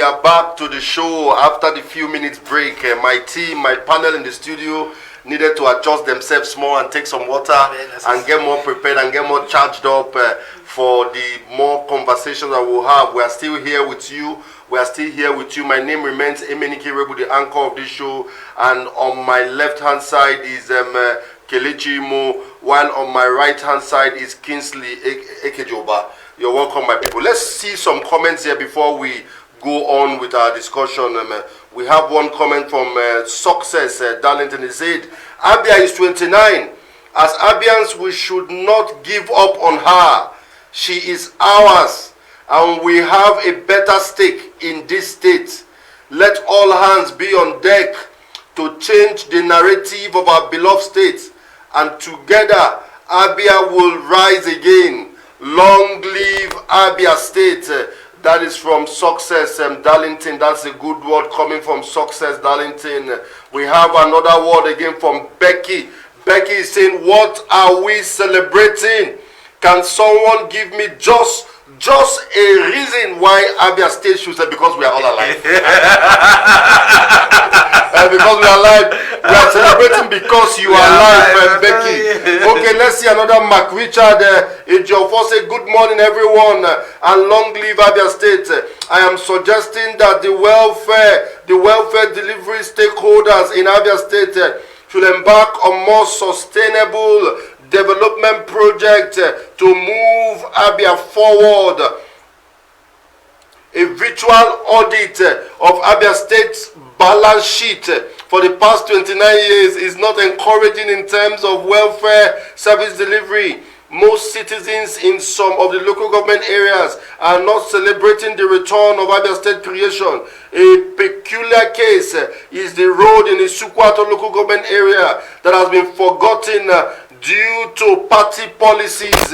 are back to the show after the few minutes break. My team, my panel in the studio needed to adjust themselves more and take some water and get more prepared and get more charged up for the more conversations that we'll have. We are still here with you. We are still here with you. My name remains Emenike Rebu, the anchor of this show. And on my left-hand side is Kelechi Imo, while on my right-hand side is Kingsley Ekejoba. You're welcome, my people. Let's see some comments here before we go on with our discussion. We have one comment from Success Darlington. He said, Abia is 29. As Abians, we should not give up on her. She is ours, and we have a better stake in this state. Let all hands be on deck to change the narrative of our beloved state, and together Abia will rise again. Long live Abia State. That is from Success Darlington. That's a good word coming from Success Darlington. We have another word again from Becky. Becky is saying, what are we celebrating? Can someone give me just a reason why Abia State should say? Because we are all alive. Because we are alive. We are celebrating because you are alive, Becky. Okay, let's see another Mark Richard. Ejiofor say, good morning, everyone, and long live Abia State. I am suggesting that the welfare delivery stakeholders in Abia State should embark on more sustainable development project to move Abia forward. A virtual audit of Abia State's balance sheet for the past 29 years is not encouraging in terms of welfare service delivery. Most citizens in some of the local government areas are not celebrating the return of Abia State creation. A peculiar case is the road in the Sukwato local government area that has been forgotten due to party policies.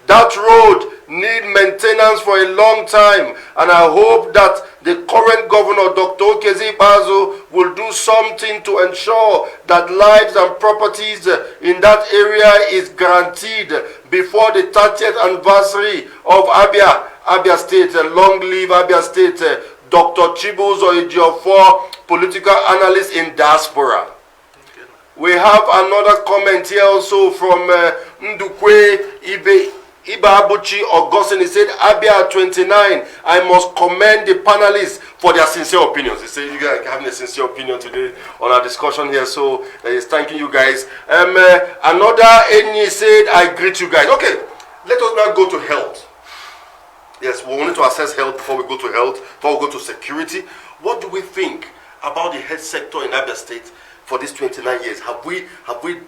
That road needs maintenance for a long time, and I hope that the current governor, Dr. Okezi Bazo, will do something to ensure that lives and properties in that area is guaranteed before the 30th anniversary of Abia State. Long live Abia State. Dr. Chibuzo Ejiofor, political analyst in diaspora. We have another comment here also from Ndukwe Iba Abuchi Augustine. He said, Abia 29, I must commend the panelists for their sincere opinions. He said, you guys are having a sincere opinion today on our discussion here, so he's thanking you guys. Another Enyi said, I greet you guys. Okay, let us now go to health. Yes, we wanted to assess health before we go to health, before we go to security. What do we think about the health sector in Abia State for these 29 years? Have we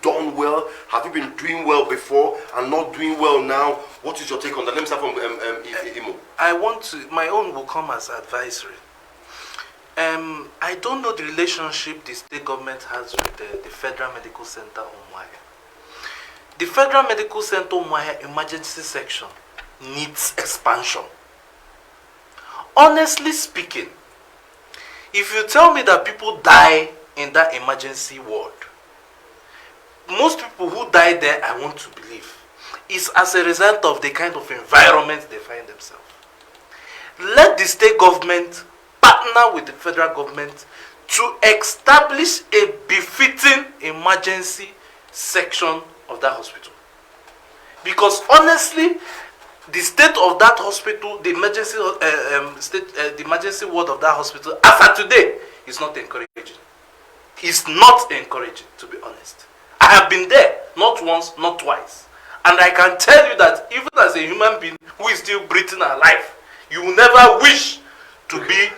done well? Have we been doing well before and not doing well now? What is your take on that? Let me start from Imo. My own will come as advisory. I don't know the relationship the state government has with the Federal Medical Center Umuahia. The Federal Medical Center Umuahia emergency section needs expansion. Honestly speaking, if you tell me that people die in that emergency ward, most people who die there, I want to believe, is as a result of the kind of environment they find themselves. Let the state government partner with the federal government to establish a befitting emergency section of that hospital. Because honestly, the state of that hospital, the emergency ward of that hospital, as of today, is not encouraging. It's not encouraging, to be honest. I have been there, not once, not twice. And I can tell you that even as a human being who is still breathing alive, you will never wish to be,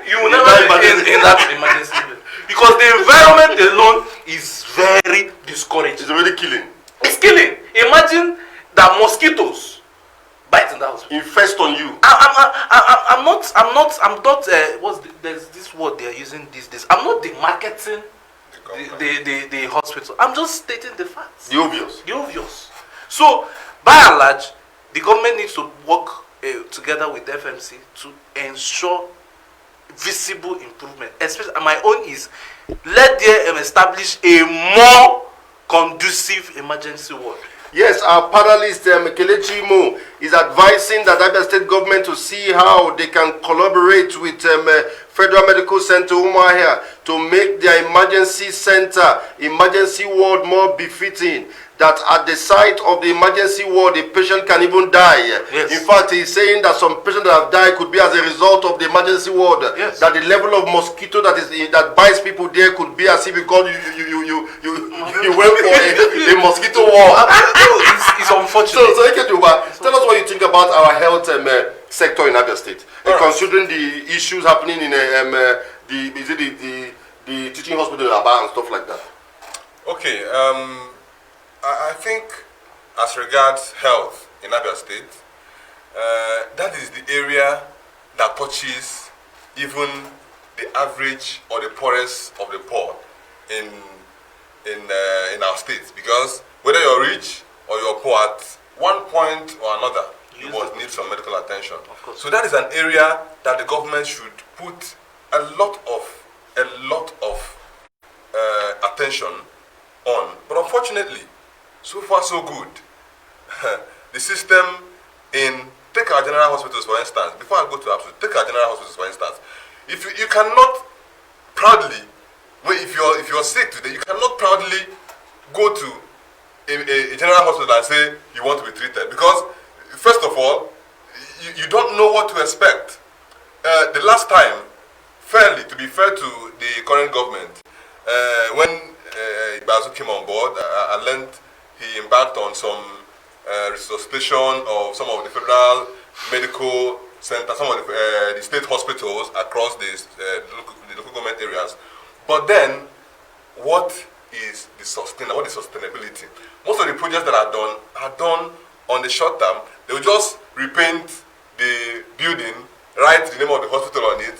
you will never be in that emergency room. Because the environment alone is very discouraging. It's already killing. It's killing. Imagine that mosquitoes bite in the house. Infest on you. I'm not. There's this word they are using these days. I'm not demarketing the hospital. I'm just stating the facts. The obvious. The obvious. So, by and large, the government needs to work together with the FMC to ensure visible improvement. Especially, my own is, let them establish a more conducive emergency ward. Yes, our panelist, Kelechi Imo, is advising that Abia State government to see how they can collaborate with Federal Medical Center Umuahia to make their emergency center, emergency ward more befitting. That at the site of the emergency ward, the patient can even die. Yes. In fact, he's saying that some patients that have died could be as a result of the emergency ward. Yes. That the level of mosquito that bites people there could be as if because you went for a mosquito war. It's unfortunate. So tell us what you think about our health sector in Abia State, considering the issues happening in the teaching hospital in Aba and stuff like that. Okay. I think as regards health in Abia State, that is the area that touches even the average or the poorest of the poor in our state. Because whether you're rich or you're poor, at one point or another, you must need some medical attention. So that is an area that the government should put a lot of attention on. But unfortunately, so far so good. The system take our general hospitals for instance. Before I go to absolute, take our general hospitals for instance. If you cannot proudly, if you're sick today, you cannot proudly go to a general hospital and say you want to be treated, because first of all, you don't know what to expect. The last time, to be fair to the current government, when Ibazu came on board, I learned he embarked on some resuscitation of some of the federal medical centers, some of the state hospitals across the local government areas. But then, what is sustainability? Most of the projects that are done on the short term. They will just repaint the building, write the name of the hospital on it.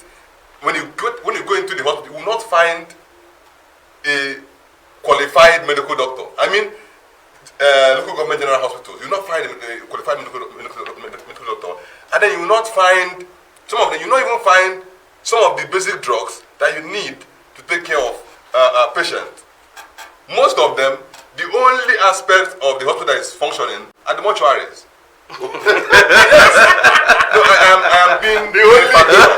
When you go into the hospital, you will not find a qualified medical doctor. I mean, local government general hospitals, you will not find a qualified medical doctor, and then you will not find some of them. You will not even find some of the basic drugs that you need to take care of a patient. Most of them, the only aspect of the hospital that is functioning are the mortuaries. Yes. No, I am being the only factual.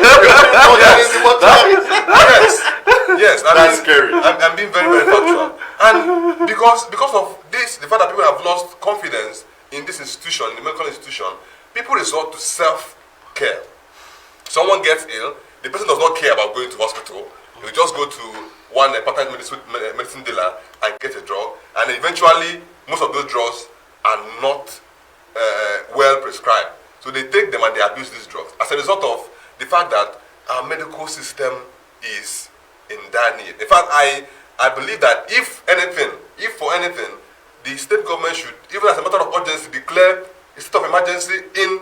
Yes. That's scary. I'm being very, very factual. And because of this, the fact that people have lost confidence in this institution, in the medical institution, people resort to self-care. Someone gets ill, the person does not care about going to hospital. You just go to one part-time medicine dealer and get a drug, and eventually most of those drugs are not well prescribed. So they take them and they abuse these drugs as a result of the fact that our medical system is in dire need. In fact, I believe that if for anything, the state government should, even as a matter of urgency, declare a state of emergency in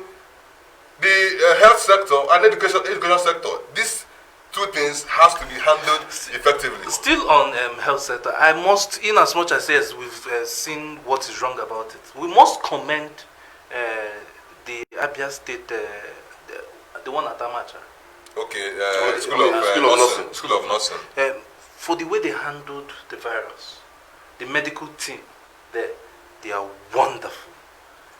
the health sector and education sector. These two things has to be handled effectively. Still on health sector, I must, in as much as yes, we've seen what is wrong about it, we must commend the Abia State, the one at Amacha. Okay, School of Nursing. For the way they handled the virus, the medical team there, they are wonderful.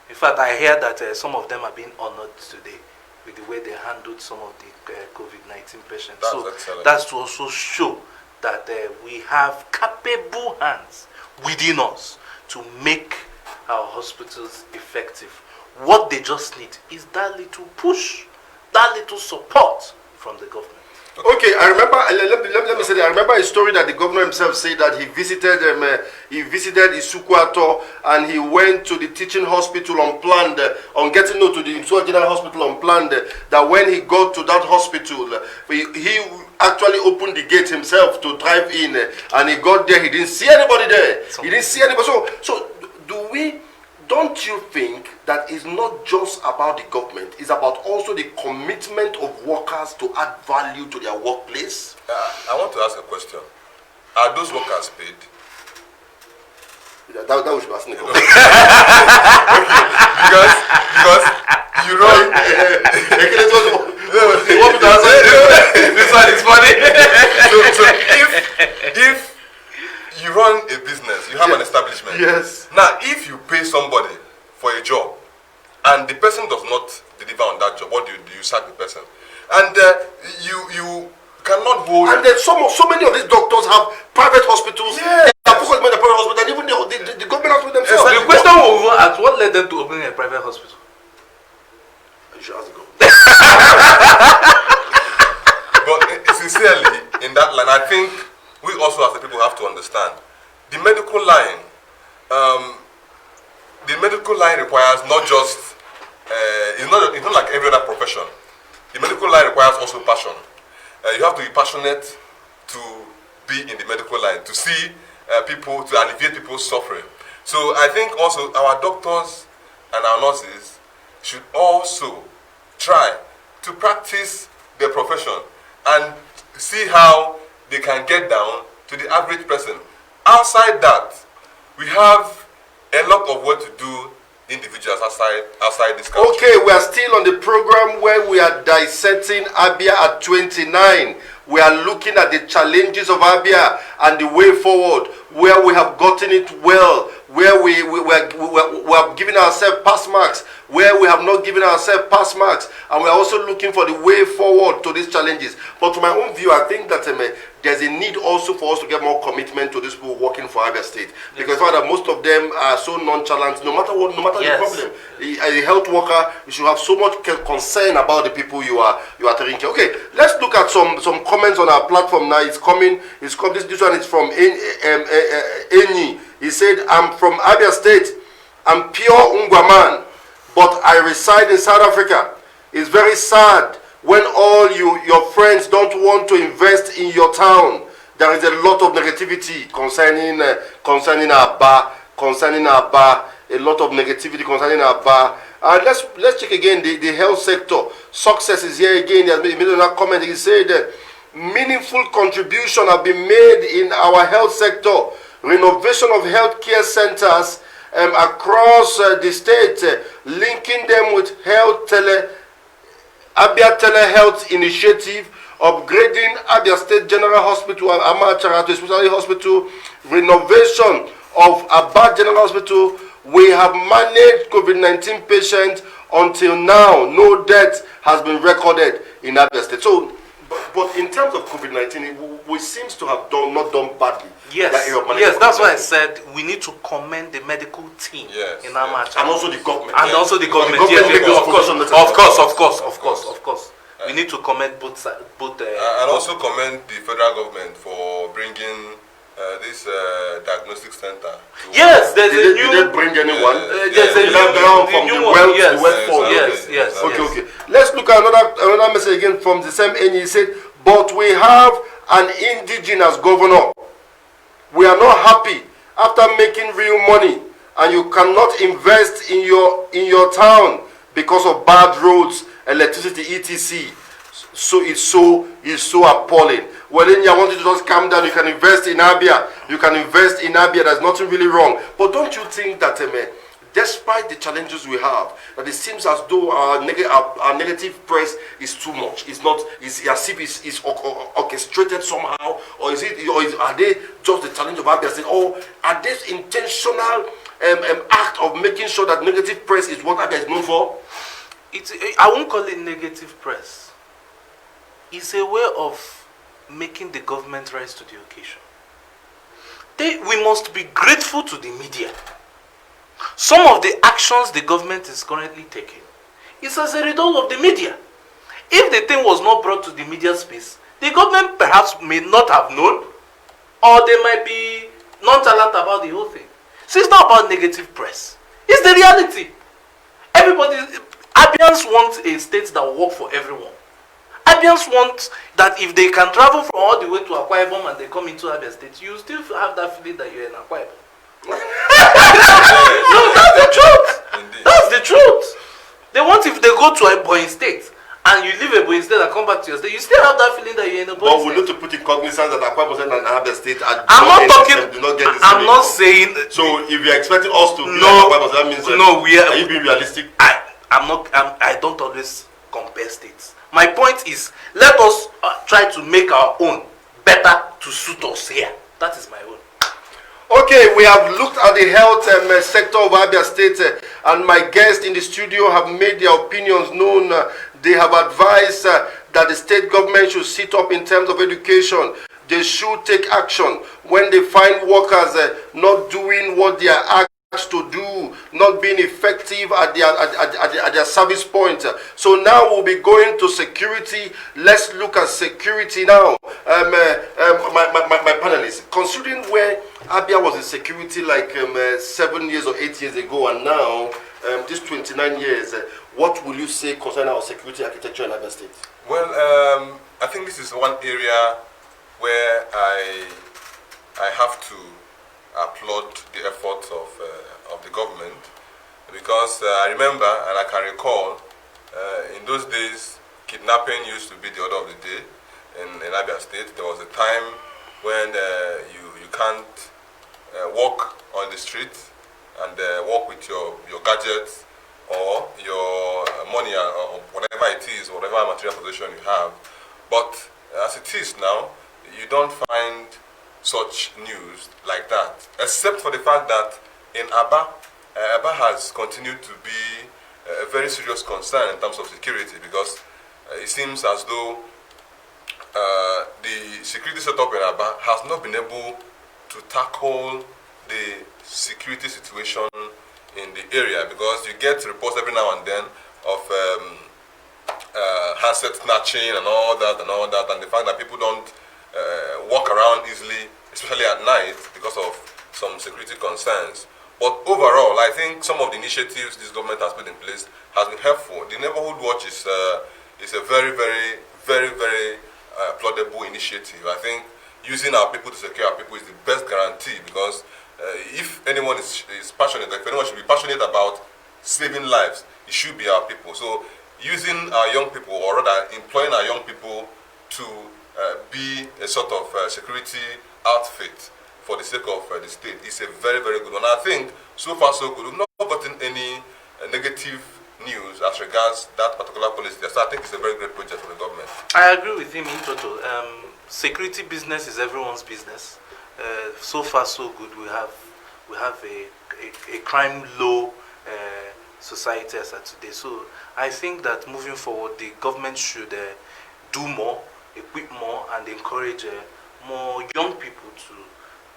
In fact, I hear that some of them are being honored today with the way they handled some of the COVID-19 patients. That's so excellent. that's to also show that we have capable hands within us to make our hospitals effective. What they just need is that little push, that little support from the government. Okay, I remember. Let me say that I remember a story that the governor himself said that he visited Isukwato and he went to the teaching hospital unplanned. On getting to the general hospital unplanned, that when he got to that hospital, he actually opened the gate himself to drive in, and he got there. He didn't see anybody there. He didn't see anybody. So don't you think that it's not just about the government, it's about also the commitment of workers to add value to their workplace? I want to ask a question. Are those workers paid? That we should ask the government. because you run... This one is funny. so if you run a business, you have an establishment. Yes. Now, if you pay somebody for a job, and the person does not deliver on that job, what do? You sack the person, and you cannot hold. And then so many of these doctors have private hospitals. Yes. They are focused on the private hospital, and even the government hospital themselves. The question will ask, what led them to opening a private hospital? You should ask the government. But sincerely, in that line, I think we also as the people have to understand the medical line. The medical line requires not just it's not like every other profession. The medical line requires also passion. You have to be passionate to be in the medical line, to see people, to alleviate people's suffering. So I think also our doctors and our nurses should also try to practice their profession and see how they can get down to the average person. Outside that, we have a lot of work to do individuals outside this country. Okay, we are still on the program where we are dissecting Abia at 29. We are looking at the challenges of Abia and the way forward, where we have gotten it well, where we have given ourselves pass marks, where we have not given ourselves pass marks, and we are also looking for the way forward to these challenges. But to my own view, I think that there's a need also for us to get more commitment to these people working for Abia State, because I find that most of them are so nonchalant. No matter what, no matter the problem, as a health worker, you should have so much concern about the people you are taking care. Okay, let's look at some comments on our platform now. It's coming. This one is from Enyi. He said, "I'm from Abia State. I'm pure Ungwaman, but I reside in South Africa. It's very sad when all your friends don't want to invest in your town. There is a lot of negativity concerning Aba, a lot of negativity concerning Aba. Let's check again the health sector. Success is here again. He has made another comment. He said, meaningful contribution have been made in our health sector. Renovation of healthcare centers across the state, linking them with Abia Telehealth Initiative, upgrading Abia State General Hospital and Amachara to Specialty Hospital, renovation of Abba General Hospital. We have managed COVID-19 patients until now. No death has been recorded in Abia State. So, but in terms of COVID-19, we seems to have not done badly. Yes, that's why I said we need to commend the medical team in Amachara. And also the government. And also the government. Of course. We need to commend both sides. And also commend the federal government for bringing this diagnostic center. Yes, there's a new. Did they bring anyone? There's a new one. Yes. Okay. Let's look at another message again from the same end. He said, but we have an indigenous governor. We are not happy after making real money, and you cannot invest in your town because of bad roads, electricity, etc. So it's so appalling. Well, then I want you to just calm down. You can invest in Abia. There's nothing really wrong. But don't you think that despite the challenges we have, that it seems as though our negative press is too much? It's not. It's as if it's orchestrated somehow, or are they just the challenge of Abia State, or are they intentional act of making sure that negative press is what Abia is known for? I won't call it negative press. It's a way of making the government rise to the occasion. We must be grateful to the media. Some of the actions the government is currently taking is as a result of the media. If the thing was not brought to the media space, the government perhaps may not have known, or they might be nonchalant about the whole thing. So it's not about negative press. It's the reality. Abians want a state that will work for everyone. Abians want that if they can travel from all the way to Akwa Ibom and they come into Abia State, you still have that feeling that you're in Akwa Ibom. No, that's the truth. Indeed. That's the truth. They want if they go to Ebonyi State and you leave Ebonyi State and come back to your state, you still have that feeling that you're in Ebonyi State. But we need to put in cognizance that Akwa Ibom and Abia State are I'm not saying. So if you're expecting us to be no, like Akwa Ibom, that means are you being realistic? I don't always compare states. My point is, let us try to make our own better to suit us here. That is my own. Okay, we have looked at the health sector of Abia State, and my guests in the studio have made their opinions known. They have advised that the state government should sit up in terms of education. They should take action when they find workers not doing what they are asked to do, not being effective at their service point. So now we'll be going to security. Let's look at security now. My panelists, considering where Abia was in security like 7 years or 8 years ago, and now this 29 years, what will you say concerning our security architecture in Abia State? Well, I think this is one area where I have to applaud the efforts of the government, because I remember and I can recall in those days kidnapping used to be the order of the day in Abia State. There was a time when you can't walk on the street and walk with your gadgets or your money or whatever it is, whatever material possession you have. But as it is now, you don't find such news like that, except for the fact that in Aba has continued to be a very serious concern in terms of security, because it seems as though the security setup in Aba has not been able to tackle the security situation in the area, because you get reports every now and then of handset snatching and all that, and the fact that people don't walk around easily, especially at night, because of some security concerns. But overall, I think some of the initiatives this government has put in place has been helpful. The neighborhood watch is a very, very, very, very applaudable initiative. I think using our people to secure our people is the best guarantee, because if anyone is passionate, if anyone should be passionate about saving lives, it should be our people. So using our young people, or rather employing our young people to be a sort of security outfit for the sake of the state is a very, very good one. I think so far so good. We've not gotten any negative news as regards that particular policy. So I think it's a very great project for the government. I agree with him in total. Security business is everyone's business. So far so good. We have a crime low society as of today. So I think that moving forward, the government should do more, equip more, and encourage more young people to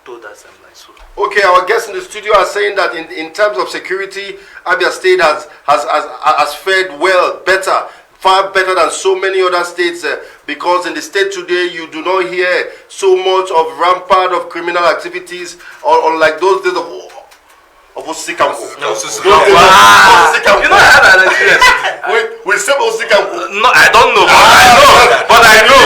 do that same line. So okay, our guests in the studio are saying that in terms of security, Abia State has fared well, better, far better than so many other states, because in the state today you do not hear so much of rampart of criminal activities, or like those days of Osikampo. no, you know, I had an experience. We say Osikampo. No, I don't know, but I know.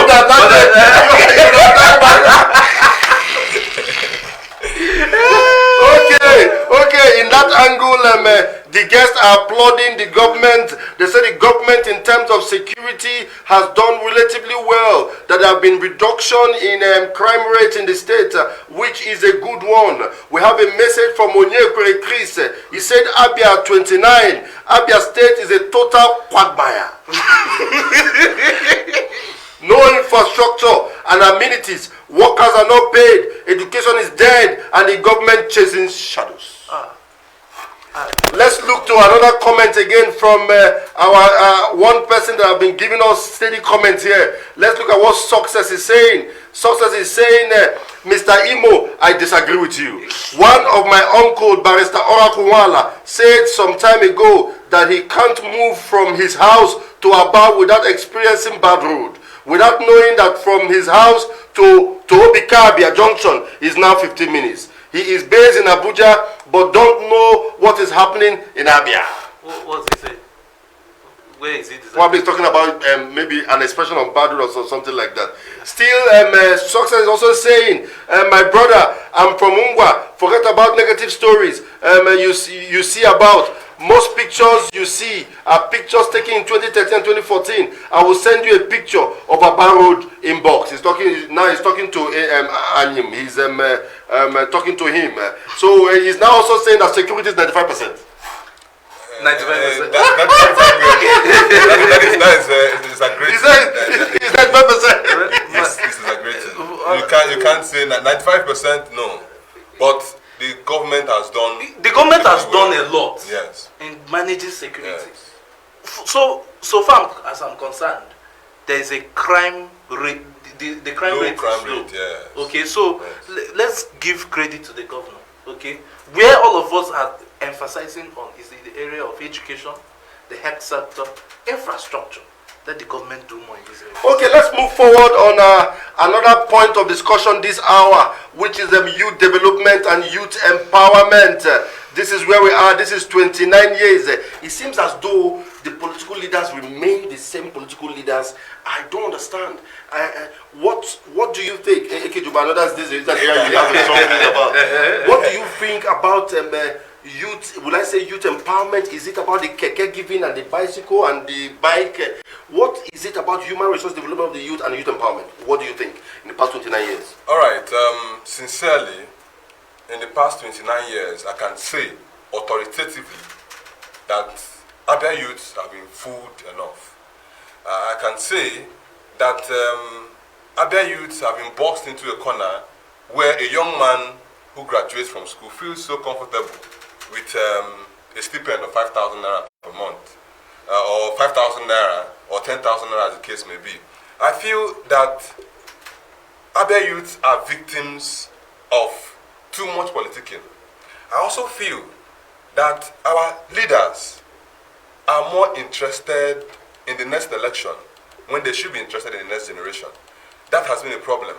Okay, in that angle, the guests are applauding the government. They say the government in terms of security has done relatively well, that there have been reduction in crime rate in the state, which is a good one. We have a message from Onyekwe Chris. He said Abia 29, Abia State is a total quagmire. No infrastructure and amenities, workers are not paid, education is dead, and the government chasing shadows. Let's look to another comment again from our one person that have been giving us steady comments here. Let's look at what Success is saying. Success is saying, Mr. Imo, I disagree with you. One of my uncle, Barrister Orakunwala, said some time ago that he can't move from his house to Aba without experiencing bad road, without knowing that from his house to Obikabia Junction is now 15 minutes. He is based in Abuja, but don't know what is happening in Abia. What's he saying? Where is it? Probably talking about maybe an expression of bad roads or something like that. Still, Success is also saying, my brother, I'm from Ungwa. Forget about negative stories. You see about most pictures you see are pictures taken in 2013 and 2014. I will send you a picture of a bar road inbox. He's talking to Anyim. He's talking to him. So he's now also saying that security is 95%. 95%. That is a great. Is that 95%? Yes, this is a great. You can't say 95%. No, But the government has done. The government has done a lot Yes. in managing security. Yes. So far as I'm concerned, there is a crime rate. The crime Low rate crime is low. rate, yes. Okay, so Yes. let's give credit to the governor. Okay, where all of us are emphasizing on is in the area of education, the health sector, infrastructure. Let the government do more in this area. Okay, let's move forward on another point of discussion this hour, which is youth development and youth empowerment. This is where we are. This is 29 years. It seems as though the political leaders remain the same political leaders. I don't understand. What do you think? This is an area you have a strong feeling about. What do you think about youth? Will I say youth empowerment? Is it about the keke giving and the bicycle and the bike? What is it about human resource development of the youth and youth empowerment? What do you think in the past 29 years? All right. Sincerely, in the past 29 years, I can say authoritatively that Abia youths have been fooled enough. I can say that Abia youths have been boxed into a corner where a young man who graduates from school feels so comfortable with a stipend of 5,000 naira per month, or 5,000 naira, or 10,000 naira as the case may be. I feel that Abia youths are victims of too much politicking. I also feel that our leaders are more interested in the next election when they should be interested in the next generation. That has been a problem.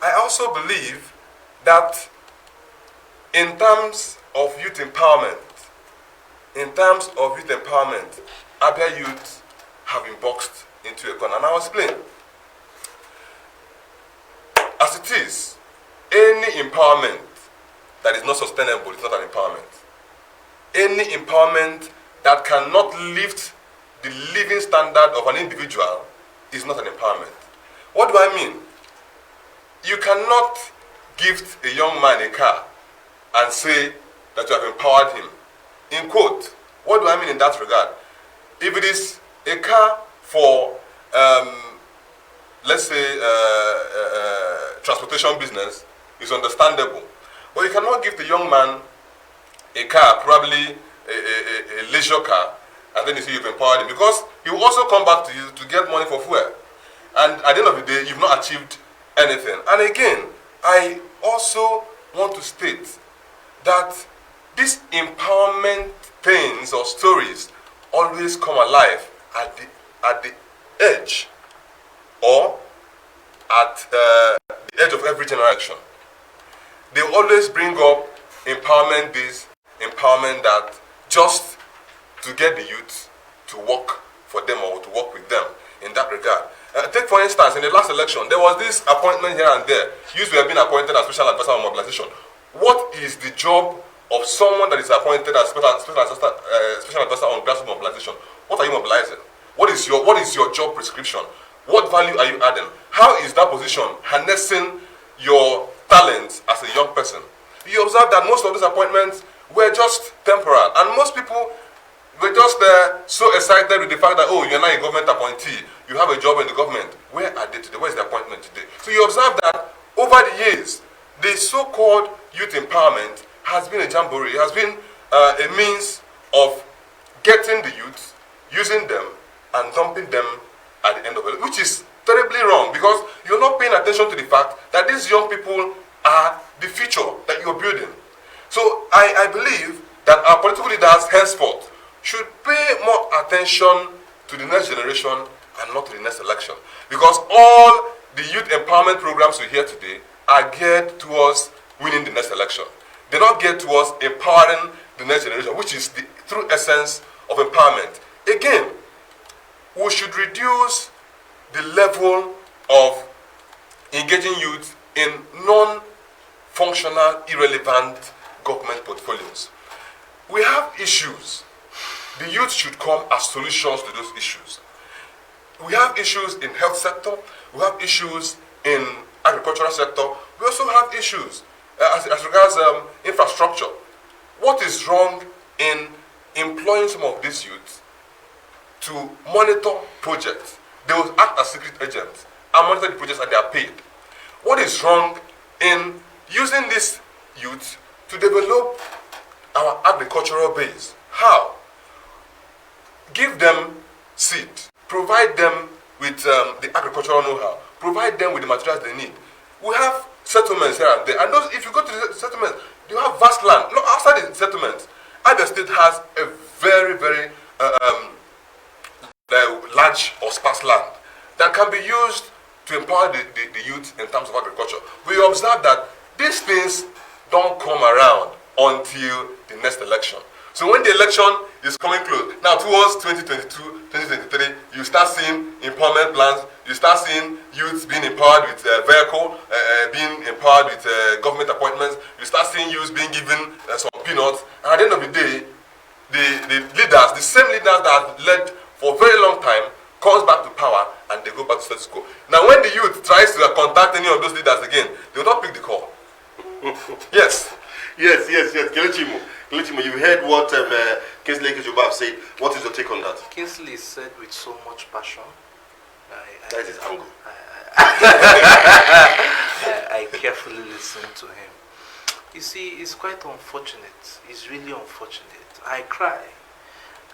I also believe that in terms of youth empowerment, Abia youth have been boxed into a corner. And I'll explain. As it is, any empowerment that is not sustainable is not an empowerment. Any empowerment that cannot lift the living standard of an individual is not an empowerment. What do I mean? You cannot gift a young man a car and say that you have empowered him. In quote, what do I mean in that regard? If it is a car for, let's say, transportation business, it's understandable. But you cannot give the young man a car, probably a leisure car, and then you say you've empowered him, because he will also come back to you to get money for fuel. And at the end of the day, you've not achieved anything. And again, I also want to state that these empowerment things or stories always come alive at the edge, or at the edge of every generation. They always bring up empowerment this, empowerment that, just to get the youth to work for them or to work with them in that regard. Take for instance, in the last election, there was this appointment here and there. Youths were being appointed as special advisor on mobilization. What is the job of someone that is appointed as special advisor on grassroots mobilization? What are you mobilizing? What is your job prescription? What value are you adding? How is that position harnessing your talents as a young person? You observe that most of these appointments were just temporal, and most people were just so excited with the fact that, oh, you're now a government appointee, you have a job in the government. Where are they today? Where is the appointment today? So you observe that over the years, the so-called youth empowerment has been a jamboree, has been a means of getting the youth, using them, and dumping them at the end of it, which is terribly wrong, because you're not paying attention to the fact that these young people are the future that you're building. So I believe that our political leaders henceforth should pay more attention to the next generation and not to the next election, because all the youth empowerment programs we hear today are geared towards winning the next election. They're not geared towards empowering the next generation, which is the true essence of empowerment. Again, we should reduce the level of engaging youth in non-functional, irrelevant government portfolios. We have issues. The youth should come as solutions to those issues. We have issues in health sector. We have issues in agricultural sector. We also have issues as regards infrastructure. What is wrong in employing some of these youths to monitor projects? They will act as secret agents and monitor the projects and they are paid. What is wrong in using these youth to develop our agricultural base. How? Give them seed, provide them with the agricultural know-how, provide them with the materials they need. We have settlements here and there, and those, if you go to the settlements, you have vast land. Look, outside the settlements, Abia State has a very, very large or sparse land that can be used to empower the youth in terms of agriculture. We observe that these things don't come around until the next election. So when the election is coming close, now towards 2022, 2023, you start seeing empowerment plans, you start seeing youths being empowered with vehicle, being empowered with government appointments, you start seeing youths being given some peanuts, and at the end of the day, the leaders, the same leaders that have led for a very long time, comes back to power and they go back to status quo. Now when the youth tries to contact any of those leaders again, they will not pick the call. Yes. Yes. Kelechi, you've heard what Kingsley Kejuba have said. What is your take on that? Kingsley said with so much passion. That is his angle. I carefully listened to him. You see, it's quite unfortunate. It's really unfortunate. I cry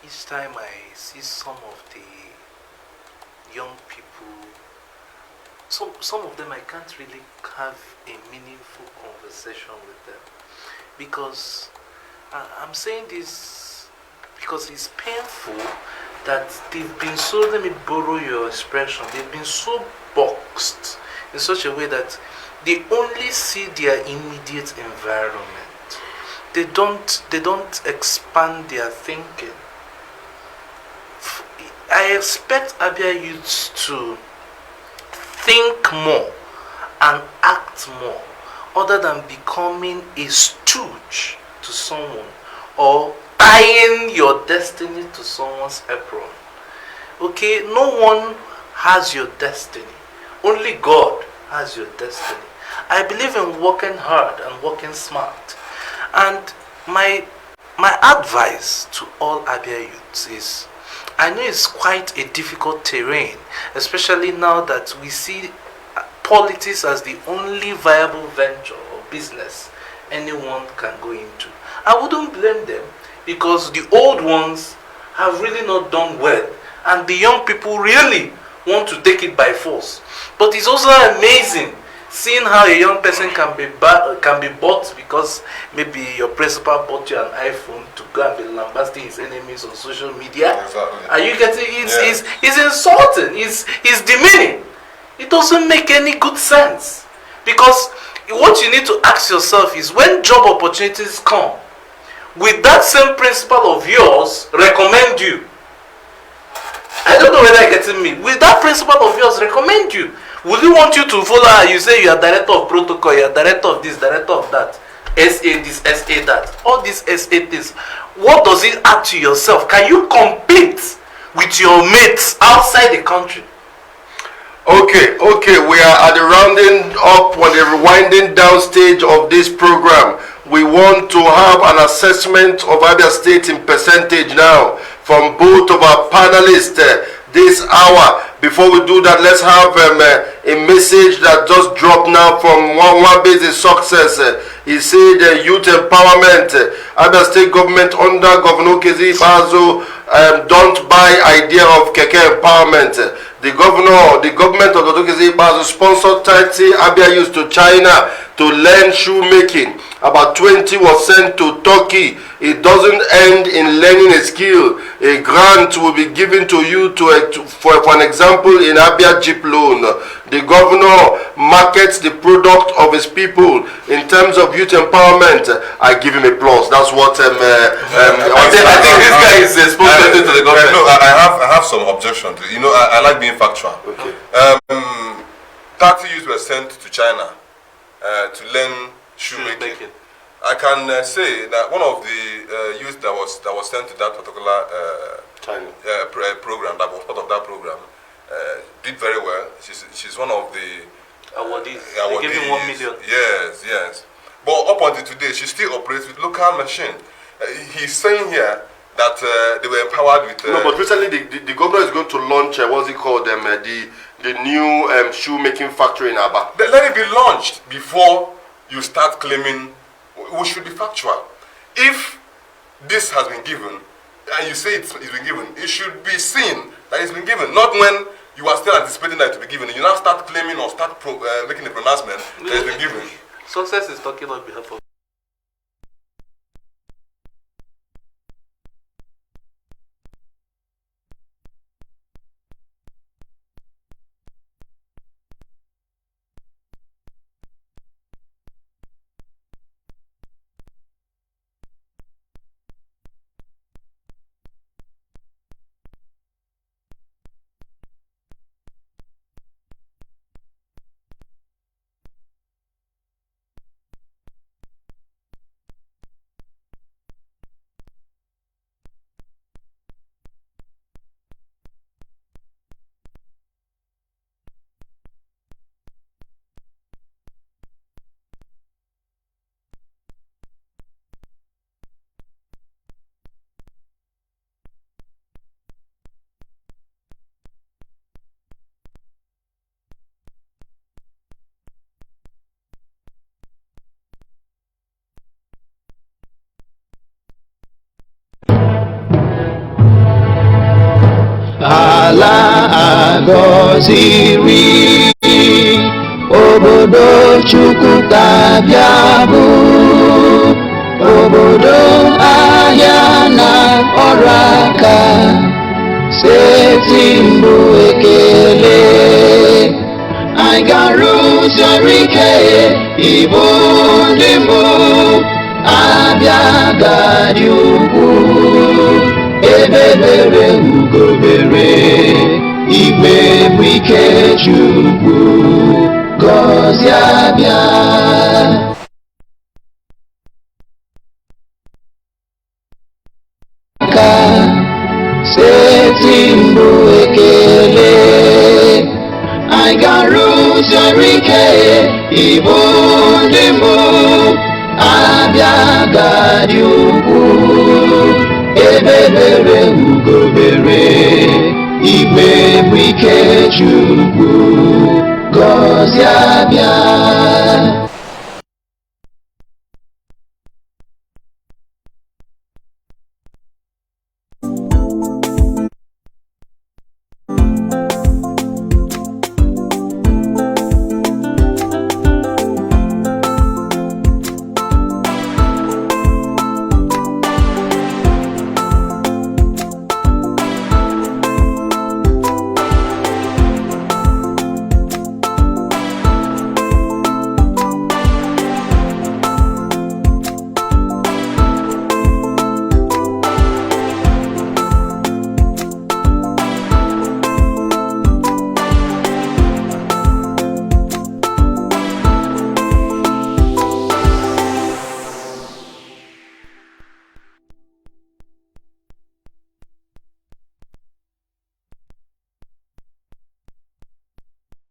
each time I see some of the young people. Some of them I can't really have a meaningful conversation with them, because I'm saying this because it's painful that they've been so, let me borrow your expression, they've been so boxed in such a way that they only see their immediate environment. They don't expand their thinking. I expect Abia youths to think more and act more, other than becoming a stooge to someone or tying your destiny to someone's apron. Okay, no one has your destiny. Only God has your destiny. I believe in working hard and working smart. And my advice to all Abia youths is, I know it's quite a difficult terrain, especially now that we see politics as the only viable venture or business anyone can go into. I wouldn't blame them, because the old ones have really not done well, and the young people really want to take it by force. But it's also amazing seeing how a young person can be bought because maybe your principal bought you an iPhone to go and be lambasting his enemies on social media. Exactly. Are you getting it? It's insulting. It's demeaning. It doesn't make any good sense, because what you need to ask yourself is, when job opportunities come, will that same principal of yours recommend you? I don't know whether you're getting me. Will that principal of yours recommend you? Will he want you to follow her? You say you are director of protocol, you are director of this, director of that, SA this, SA that, all these SA things. What does it add to yourself? Can you compete with your mates outside the country? Okay, we are at the rounding up or the winding down stage of this program. We want to have an assessment of Abia State in percentage now from both of our panelists this hour. Before we do that, let's have a message that just dropped now from one basic success. He said youth empowerment. Abia State government under Governor Kezi Bazo don't buy idea of keke empowerment. The government of Dr. Kezi Bazo sponsored 30 Abia youth to China to learn shoemaking. About 20 was sent to Turkey. It doesn't end in learning a skill. A grant will be given to you for an example in Abia Jeep loan. The governor markets the product of his people in terms of youth empowerment. I give him applause. That's what I think this guy is supposed to do to the government. No, I have some objection to it. You know, I like being factual. Okay. 30 youths were sent to China to learn shoemaking. I can say that one of the youth that was sent to that particular program, that was part of that program, did very well. She's one of the awardees. They gave him 1 million. Yes. But up until today, she still operates with local machine. He's saying here that they were empowered with. No, but recently the governor is going to launch what's it called the new shoemaking factory in Aba. Let it be launched before you start claiming we should be factual. If this has been given, and you say it's been given, it should be seen that it's been given, not when you are still anticipating that it to be given. You now start claiming or start making a pronouncement that it's been given. Success is talking on behalf of. Ala agọziri obodo Chukwu ka Abia bụ obodo ahịa na ọrụ aka seti mbụ ekele anyị ga-arụsi ọrụ ike ịbụ ndị mbụ Abia ga-adị ukwu ebebere ugobere igwe bụ ike Chukwu gọzie Abia aka seti mbụ ekele anyị ga-arụsi ọrụ ike ịbụ ndị mbụ Abia ga-adị ukwu ebebere ugobere igwe bụ ike Chukwu gọzie Abia